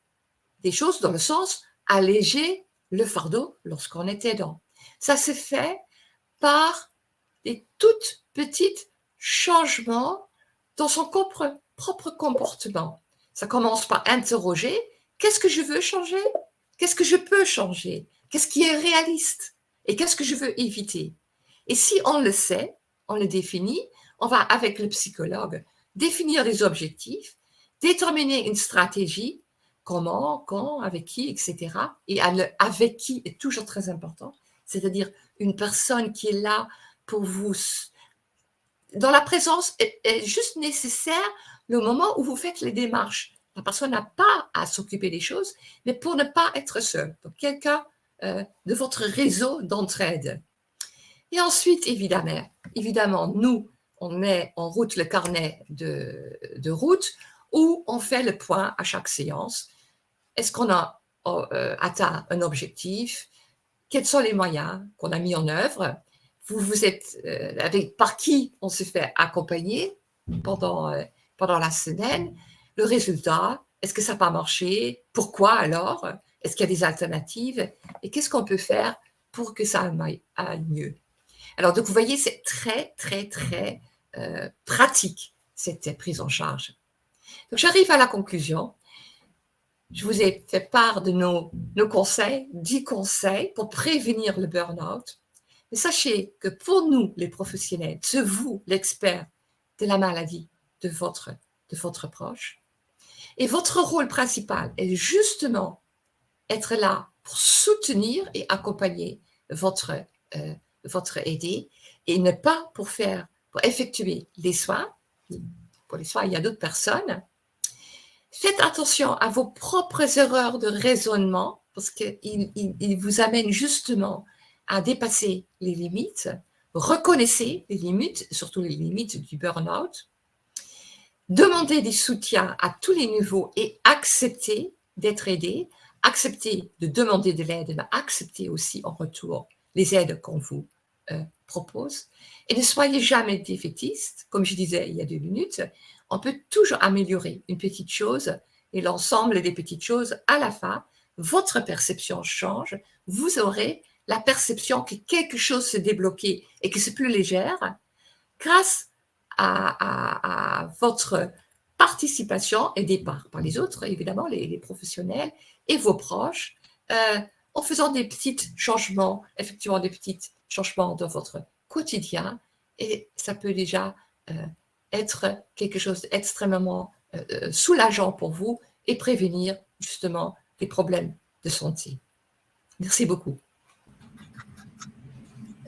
des choses dans le sens alléger le fardeau lorsqu'on est aidant? Ça se fait par des toutes petites changements dans son propre comportement. Ça commence par interroger, qu'est-ce que je veux changer? Qu'est-ce que je peux changer? Qu'est-ce qui est réaliste? Et qu'est-ce que je veux éviter? Et si on le sait, on le définit, on va avec le psychologue définir des objectifs, déterminer une stratégie, comment, quand, avec qui, etc. Et avec qui est toujours très important, c'est-à-dire une personne qui est là pour vous, dont la présence est juste nécessaire le moment où vous faites les démarches. La personne n'a pas à s'occuper des choses, mais pour ne pas être seule. Donc, quelqu'un de votre réseau d'entraide. Et ensuite, évidemment, nous, on met en route le carnet de route où on fait le point à chaque séance. Est-ce qu'on a atteint un objectif? Quels sont les moyens qu'on a mis en œuvre? vous êtes par qui on se fait accompagner pendant la semaine. Le résultat, est-ce que ça n'a pas marché? Pourquoi alors? Est-ce qu'il y a des alternatives? Et qu'est-ce qu'on peut faire pour que ça aille mieux? Alors, donc, vous voyez, c'est très, très, très pratique, cette prise en charge. Donc, j'arrive à la conclusion. Je vous ai fait part de nos conseils, 10 conseils pour prévenir le burn-out. Mais sachez que pour nous, les professionnels, c'est vous, l'expert de la maladie de votre proche. Et votre rôle principal est justement être là pour soutenir et accompagner votre aidé et ne pas pour effectuer les soins. Pour les soins, il y a d'autres personnes. Faites attention à vos propres erreurs de raisonnement parce qu'ils vous amènent justement à dépasser les limites. Reconnaissez les limites, surtout les limites du burn-out. Demandez des soutiens à tous les niveaux et acceptez d'être aidé. Acceptez de demander de l'aide, mais acceptez aussi en retour les aides qu'on vous propose. Et ne soyez jamais défaitiste. Comme je disais il y a 2 minutes, on peut toujours améliorer une petite chose et l'ensemble des petites choses, à la fin, votre perception change. Vous aurez la perception que quelque chose s'est débloqué et que c'est plus légère grâce à votre participation aidée par les autres, évidemment, les professionnels et vos proches, en faisant des petits changements, effectivement des petits changements dans votre quotidien. Et ça peut déjà être quelque chose d'extrêmement soulageant pour vous et prévenir justement des problèmes de santé. Merci beaucoup.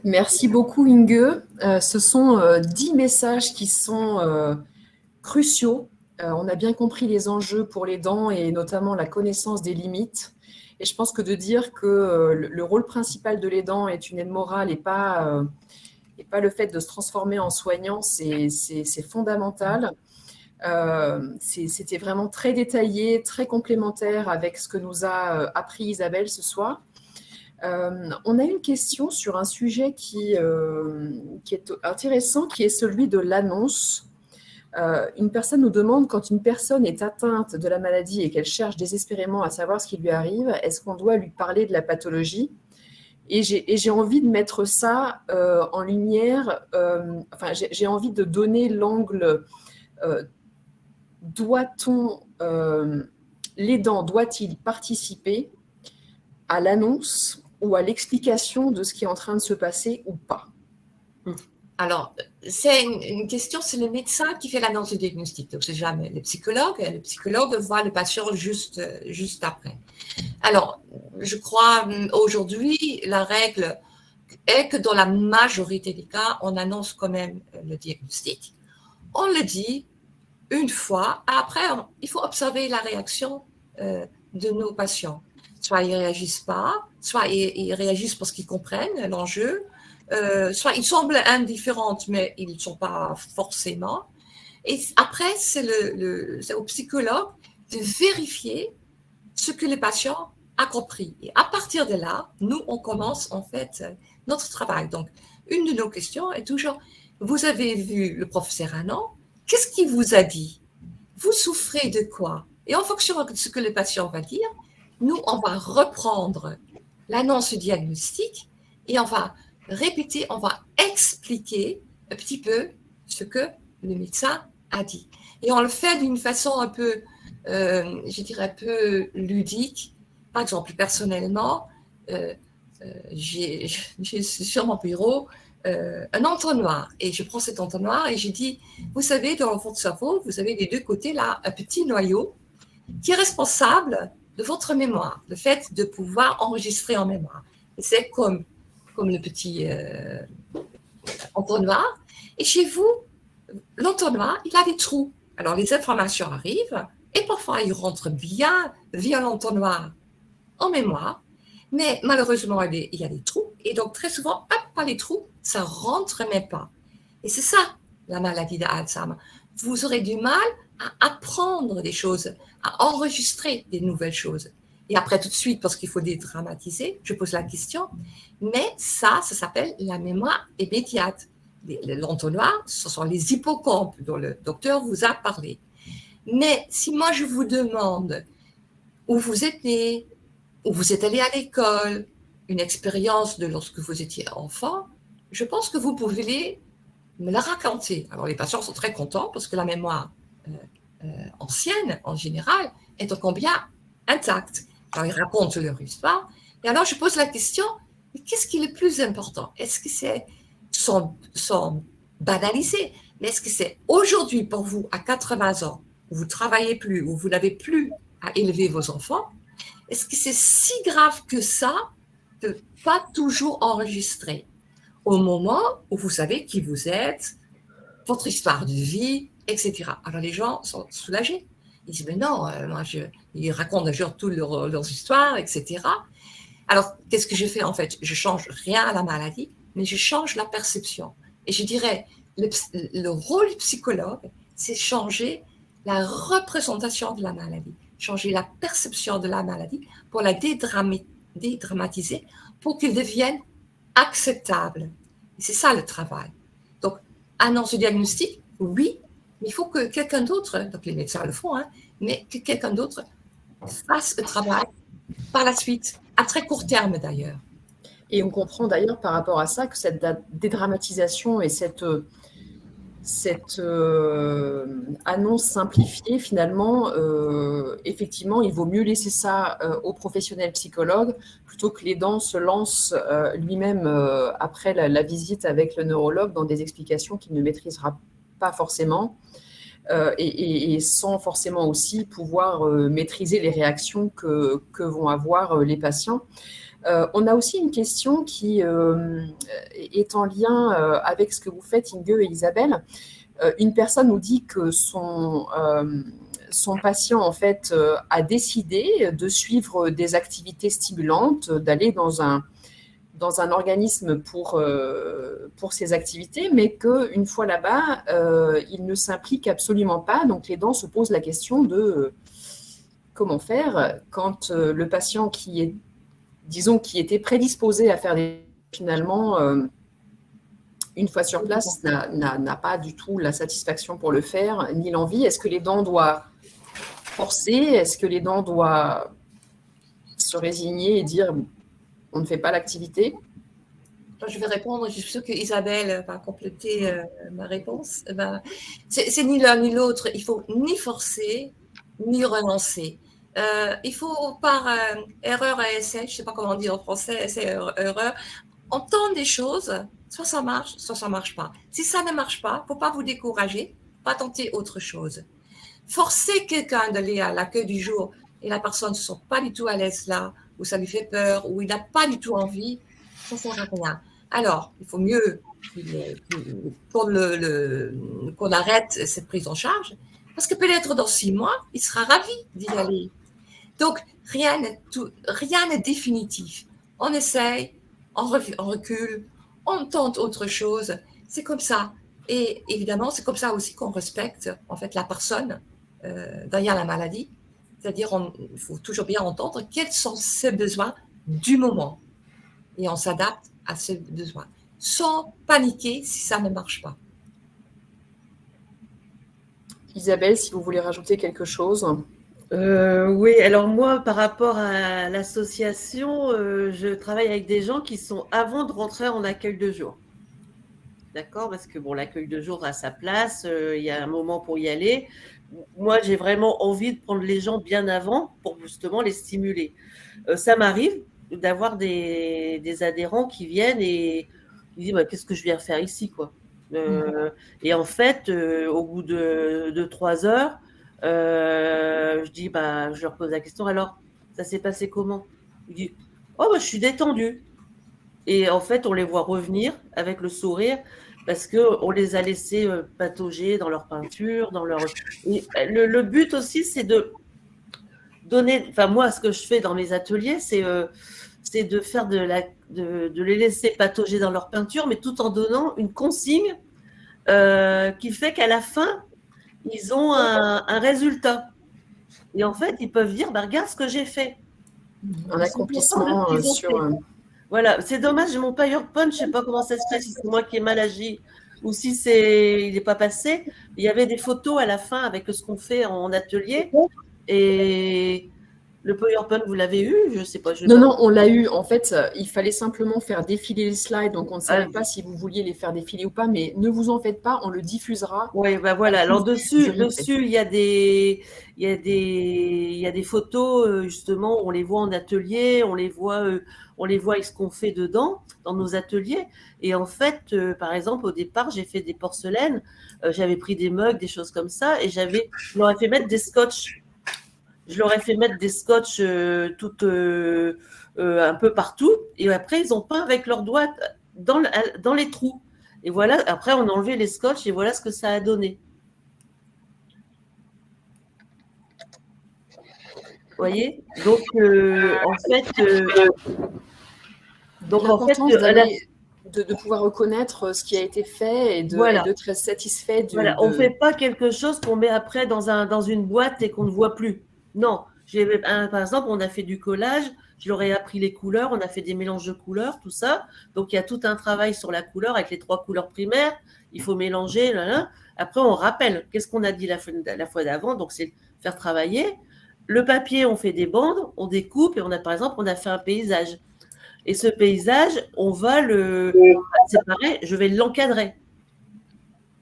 Merci beaucoup, Inge. Ce sont 10 messages qui sont cruciaux. On a bien compris les enjeux pour les dents et notamment la connaissance des limites. Et je pense que de dire que le rôle principal de l'aidant est une aide morale et pas le fait de se transformer en soignant, c'est fondamental. C'était vraiment très détaillé, très complémentaire avec ce que nous a appris Isabelle ce soir. On a une question sur un sujet qui est intéressant, qui est celui de l'annonce. Une personne nous demande, quand une personne est atteinte de la maladie et qu'elle cherche désespérément à savoir ce qui lui arrive, est-ce qu'on doit lui parler de la pathologie? Et j'ai envie de mettre ça en lumière, j'ai envie de donner l'angle, l'aidant doit-il participer à l'annonce ou à l'explication de ce qui est en train de se passer ou pas? Alors, c'est une question, c'est le médecin qui fait l'annonce du diagnostic, donc c'est jamais le psychologue. Le psychologue voit le patient juste après. Alors, je crois aujourd'hui, la règle est que dans la majorité des cas, on annonce quand même le diagnostic. On le dit une fois, après, il faut observer la réaction de nos patients. Soit ils ne réagissent pas, soit ils réagissent parce qu'ils comprennent l'enjeu, soit ils semblent indifférents, mais ils ne sont pas forcément. Et après, c'est au psychologue de vérifier ce que le patient a compris. Et à partir de là, nous, on commence en fait notre travail. Donc, une de nos questions est toujours, vous avez vu le professeur Anand, qu'est-ce qu'il vous a dit? Vous souffrez de quoi? Et en fonction de ce que le patient va dire, nous, on va reprendre l'annonce diagnostique et on va répéter, on va expliquer un petit peu ce que le médecin a dit. Et on le fait d'une façon un peu, je dirais, un peu ludique. Par exemple, personnellement, j'ai sur mon bureau un entonnoir et je prends cet entonnoir et je dis, vous savez, dans votre cerveau, vous avez des 2 côtés là un petit noyau qui est responsable de votre mémoire, le fait de pouvoir enregistrer en mémoire. Et c'est comme le petit entonnoir. Et chez vous, l'entonnoir, il a des trous. Alors, les informations arrivent et parfois, ils rentrent bien via l'entonnoir en mémoire. Mais malheureusement, il y a des trous. Et donc, très souvent, par les trous, ça ne rentre même pas. Et c'est ça, la maladie d'Alzheimer. Vous aurez du mal à apprendre des choses, à enregistrer des nouvelles choses. Et après, tout de suite, parce qu'il faut dédramatiser, je pose la question. Mais ça s'appelle la mémoire immédiate. L'entonnoir, ce sont les hippocampes dont le docteur vous a parlé. Mais si moi, je vous demande où vous êtes né, où vous êtes allé à l'école, une expérience de lorsque vous étiez enfant, je pense que vous pouvez me la raconter. Alors, les patients sont très contents parce que la mémoire ancienne, en général, est donc bien intacte. Alors, ils racontent leur histoire. Et alors, je pose la question, mais qu'est-ce qui est le plus important? Est-ce que c'est sans banaliser, mais est-ce que c'est aujourd'hui pour vous, à 80 ans, où vous ne travaillez plus, où vous n'avez plus à élever vos enfants, est-ce que c'est si grave que ça de pas toujours enregistrer au moment où vous savez qui vous êtes, votre histoire de vie, etc. Alors les gens sont soulagés. Ils disent, mais non, ils racontent d'ailleurs toutes leurs histoires, etc. Alors, qu'est-ce que je fais en fait? Je ne change rien à la maladie, mais je change la perception. Et je dirais, le rôle du psychologue, c'est changer la représentation de la maladie, changer la perception de la maladie pour la dédramatiser, pour qu'elle devienne acceptable. Et c'est ça le travail. Donc, annonce le diagnostic, oui, mais il faut que quelqu'un d'autre, donc les médecins le font, mais que quelqu'un d'autre fasse le travail par la suite, à très court terme d'ailleurs. Et on comprend d'ailleurs par rapport à ça que cette dédramatisation et cette annonce simplifiée, finalement, effectivement, il vaut mieux laisser ça aux professionnels psychologues plutôt que l'aidant se lance lui-même après la visite avec le neurologue dans des explications qu'il ne maîtrisera pas forcément et sans forcément aussi pouvoir maîtriser les réactions que vont avoir les patients. On a aussi une question qui est en lien avec ce que vous faites, Inge et Isabelle. Une personne nous dit que son patient, en fait, a décidé de suivre des activités stimulantes, d'aller dans un organisme pour ces activités, mais qu'une fois là-bas, il ne s'implique absolument pas. Donc, l'aidant se pose la question de comment faire quand le patient qui était prédisposé à faire finalement, une fois sur place, n'a pas du tout la satisfaction pour le faire, ni l'envie. Est-ce que l'aidant doit forcer? Est-ce que l'aidant doit se résigner et dire on ne fait pas l'activité? Je vais répondre, je suis sûre que Isabelle va compléter ma réponse. C'est ni l'un ni l'autre. Il ne faut ni forcer, ni renoncer. Il faut par erreur et essai, je ne sais pas comment on dit en français, essai, erreur, on tente des choses, soit ça marche, soit ça ne marche pas. Si ça ne marche pas, il ne faut pas vous décourager, pas tenter autre chose. Forcer quelqu'un d'aller à l'accueil du jour et la personne ne se sent pas du tout à l'aise là, ou ça lui fait peur, ou il n'a pas du tout envie, ça ne sert à rien. Alors, il faut mieux qu'on arrête cette prise en charge, parce que peut-être dans 6 mois, il sera ravi d'y aller. Donc, rien n'est définitif. On essaye, on recule, on tente autre chose. C'est comme ça. Et évidemment, c'est comme ça aussi qu'on respecte en fait la personne derrière la maladie. C'est-à-dire, il faut toujours bien entendre quels sont ses besoins du moment. Et on s'adapte à ses besoins, sans paniquer si ça ne marche pas. Isabelle, si vous voulez rajouter quelque chose. Oui, alors moi, par rapport à l'association, je travaille avec des gens qui sont avant de rentrer en accueil de jour. D'accord? Parce que bon, l'accueil de jour a sa place, il y a un moment pour y aller. Moi, j'ai vraiment envie de prendre les gens bien avant pour justement les stimuler. Ça m'arrive d'avoir des adhérents qui viennent et ils disent qu'est-ce que je viens faire ici, quoi. Et en fait, au bout de 3 heures, je dis, je leur pose la question, alors, ça s'est passé comment? Ils disent, je suis détendue. Et en fait, on les voit revenir avec le sourire parce qu'on les a laissés patauger dans leur peinture, dans leur... Et le but aussi, c'est de donner... Enfin, moi, ce que je fais dans mes ateliers, c'est de faire de les laisser patauger dans leur peinture, mais tout en donnant une consigne qui fait qu'à la fin, ils ont un résultat. Et en fait, ils peuvent dire, regarde ce que j'ai fait. Un accomplissement sur... Voilà, c'est dommage, mon PowerPoint, je ne sais pas comment ça se fait, si c'est moi qui ai mal agi ou si il n'est pas passé. Il y avait des photos à la fin avec ce qu'on fait en atelier. Et le PowerPoint, vous l'avez eu? Je ne sais pas. Non, on l'a eu. En fait, il fallait simplement faire défiler les slides. Donc, on ne savait pas si vous vouliez les faire défiler ou pas. Mais ne vous en faites pas, on le diffusera. Oui, ben voilà. Alors, dessus, il y a des photos, justement, on les voit en atelier, on les voit avec ce qu'on fait dedans, dans nos ateliers. Et en fait, par exemple, au départ, j'ai fait des porcelaines. J'avais pris des mugs, des choses comme ça. Et je leur ai fait mettre des scotch. Je leur ai fait mettre des scotch un peu partout. Et après, ils ont peint avec leurs doigts dans les trous. Et voilà, après, on a enlevé les scotch et voilà ce que ça a donné. Vous voyez? Donc, en fait, de pouvoir reconnaître ce qui a été fait et d'être satisfait. On ne fait pas quelque chose qu'on met après dans une boîte et qu'on ne voit plus. Non. Par exemple, on a fait du collage, je leur ai appris les couleurs, on a fait des mélanges de couleurs, tout ça. Donc, il y a tout un travail sur la couleur avec les 3 couleurs primaires. Il faut mélanger. Après, on rappelle qu'est-ce qu'on a dit la fois d'avant. Donc, c'est faire travailler. Le papier, on fait des bandes, on découpe et par exemple, on a fait un paysage. Et ce paysage, on va séparer, je vais l'encadrer.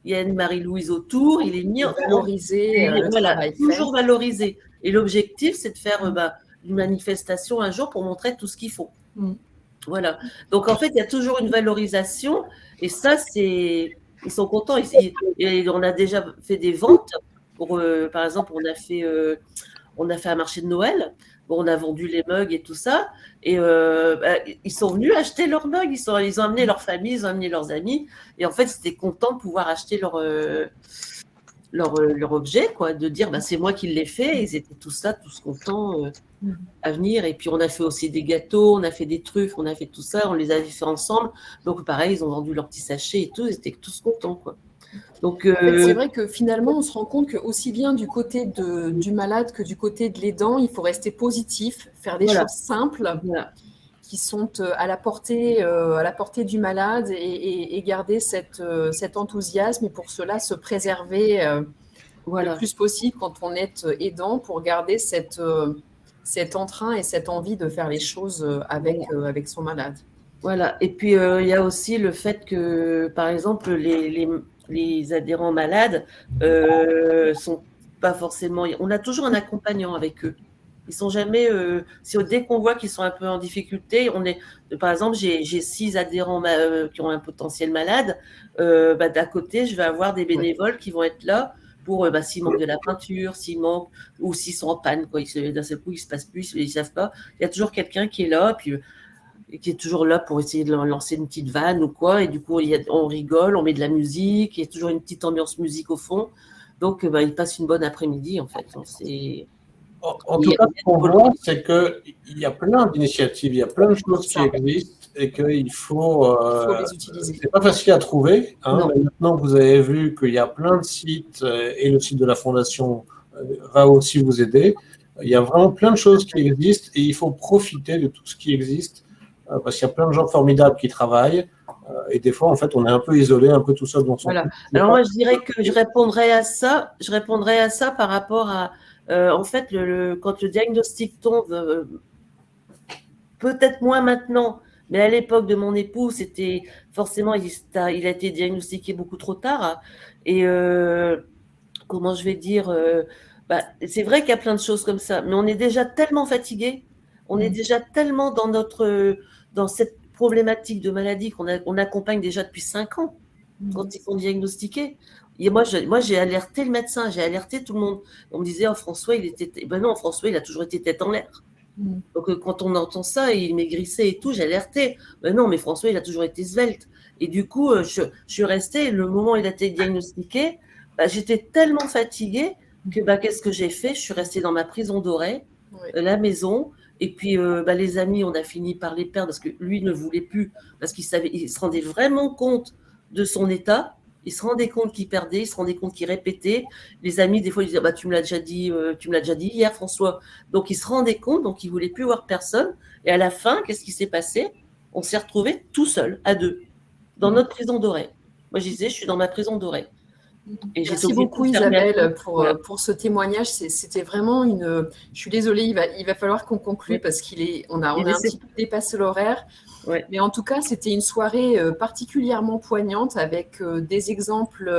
Il y a une Marie-Louise autour, il est mis en valoriser. Toujours valoriser. Et l'objectif, c'est de faire une manifestation un jour pour montrer tout ce qu'il faut. Voilà. Donc, en fait, il y a toujours une valorisation. Et ça, ils sont contents. Et on a déjà fait des ventes. Par exemple, on a fait un marché de Noël. Bon, on a vendu les mugs et tout ça. Et ils sont venus acheter leurs mugs. Ils ont amené leur famille, ils ont amené leurs amis. Et en fait, ils étaient contents de pouvoir acheter leur objet, quoi, de dire c'est moi qui l'ai fait. Et ils étaient tous contents à venir. Et puis, on a fait aussi des gâteaux, on a fait des truffes, on a fait tout ça. On les a fait ensemble. Donc, pareil, ils ont vendu leurs petits sachets et tout. Ils étaient tous contents, quoi. Donc, en fait, c'est vrai que finalement, on se rend compte que aussi bien du côté du malade que du côté de l'aidant, il faut rester positif, faire des choses simples qui sont à la portée du malade et garder cet enthousiasme et pour cela se préserver le plus possible quand on est aidant pour garder cet entrain et cette envie de faire les choses avec son malade. Voilà. Et puis, il y a aussi le fait que, par exemple, les adhérents malades sont pas forcément. On a toujours un accompagnant avec eux. Ils sont jamais. Dès qu'on voit qu'ils sont un peu en difficulté, par exemple, j'ai 6 adhérents qui ont un potentiel malade. D'à côté, je vais avoir des bénévoles qui vont être là pour s'il manque de la peinture, ou s'ils sont en panne, quoi. D'un seul coup, il se passe plus, ils savent pas. Il y a toujours quelqu'un qui est là, puis qui est toujours là pour essayer de lancer une petite vanne ou quoi. Et du coup, on rigole, on met de la musique, il y a toujours une petite ambiance musique au fond. Donc, ils passent une bonne après-midi, en fait. En tout cas, ce qu'on voit, c'est qu'il y a plein d'initiatives, il y a plein de choses qui existent et qu'il faut les utiliser. C'est pas facile à trouver. Mais maintenant que vous avez vu qu'il y a plein de sites et le site de la Fondation va aussi vous aider, il y a vraiment plein de choses qui existent et il faut profiter de tout ce qui existe parce qu'il y a plein de gens formidables qui travaillent et des fois, en fait, on est un peu isolé, un peu tout seul dans son Voilà. Alors moi, je dirais que je répondrais à ça par rapport à, en fait, quand le diagnostic tombe, peut-être moins maintenant, mais à l'époque de mon époux, c'était forcément, il a été diagnostiqué beaucoup trop tard. Et comment je vais dire, c'est vrai qu'il y a plein de choses comme ça, mais on est déjà tellement fatigué, on est déjà tellement dans cette problématique de maladie qu'on accompagne déjà depuis 5 ans quand ils sont diagnostiqués. Et moi, j'ai alerté le médecin, j'ai alerté tout le monde. On me disait, François, François, il a toujours été tête en l'air. Donc, quand on entend ça, il maigrissait et tout, j'ai alerté. Non, mais François, il a toujours été svelte. Et du coup, je suis restée, le moment où il a été diagnostiqué, j'étais tellement fatiguée que qu'est-ce que j'ai fait? Je suis restée dans ma prison dorée, la maison. Et puis, les amis, on a fini par les perdre parce que lui ne voulait plus, parce il se rendait vraiment compte de son état. Ils se rendaient compte qu'ils perdaient, ils se rendaient compte qu'ils répétaient. Les amis, des fois, ils disaient bah, tu me l'as déjà dit hier, François. Donc, ils se rendaient compte, donc ils ne voulaient plus voir personne. Et à la fin, qu'est-ce qui s'est passé? On s'est retrouvés tout seuls, à deux, dans notre prison dorée. Moi, je disais, je suis dans ma prison dorée. Et merci beaucoup Isabelle pour ce témoignage. C'était vraiment une. Je suis désolée, il va falloir qu'on conclue parce on a un petit peu dépassé l'horaire. Ouais. Mais en tout cas, c'était une soirée particulièrement poignante avec des exemples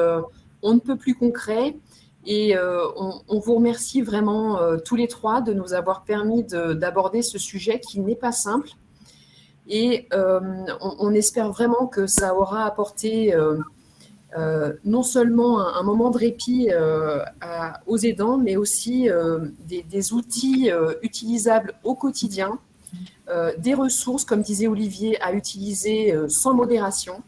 on ne peut plus concrets. Et on vous remercie vraiment tous les trois de nous avoir permis d'aborder ce sujet qui n'est pas simple. Et on espère vraiment que ça aura apporté non seulement un moment de répit aux aidants, mais aussi des outils utilisables au quotidien, des ressources, comme disait Olivier, à utiliser sans modération.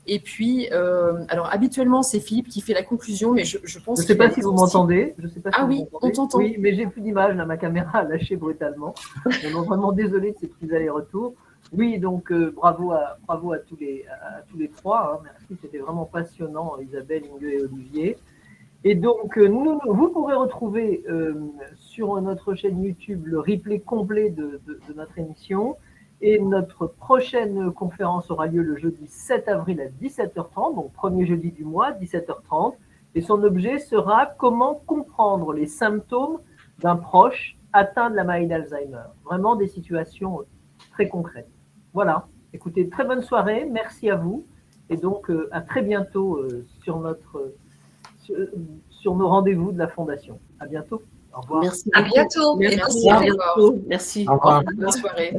Et puis, alors habituellement, c'est Philippe qui fait la conclusion, mais je pense je ne sais pas si vous m'entendez. Ah oui, on t'entend. Oui, mais j'ai plus d'image, là, ma caméra a lâché brutalement. Donc, vraiment désolé de ces petits allers-retours. Oui, donc bravo à tous les trois. Hein, merci, c'était vraiment passionnant, Isabelle, Inge et Olivier. Et donc, vous pourrez retrouver sur notre chaîne YouTube le replay complet de notre émission. Et notre prochaine conférence aura lieu le jeudi 7 avril à 17h30, donc premier jeudi du mois, 17h30. Et son objet sera comment comprendre les symptômes d'un proche atteint de la maladie d'Alzheimer. Vraiment des situations très concrètes. Voilà. Écoutez, très bonne soirée. Merci à vous. Et donc, à très bientôt sur nos rendez-vous de la Fondation. À bientôt. Au revoir. Merci. À bientôt. Merci. Merci. Au revoir. Bonne soirée.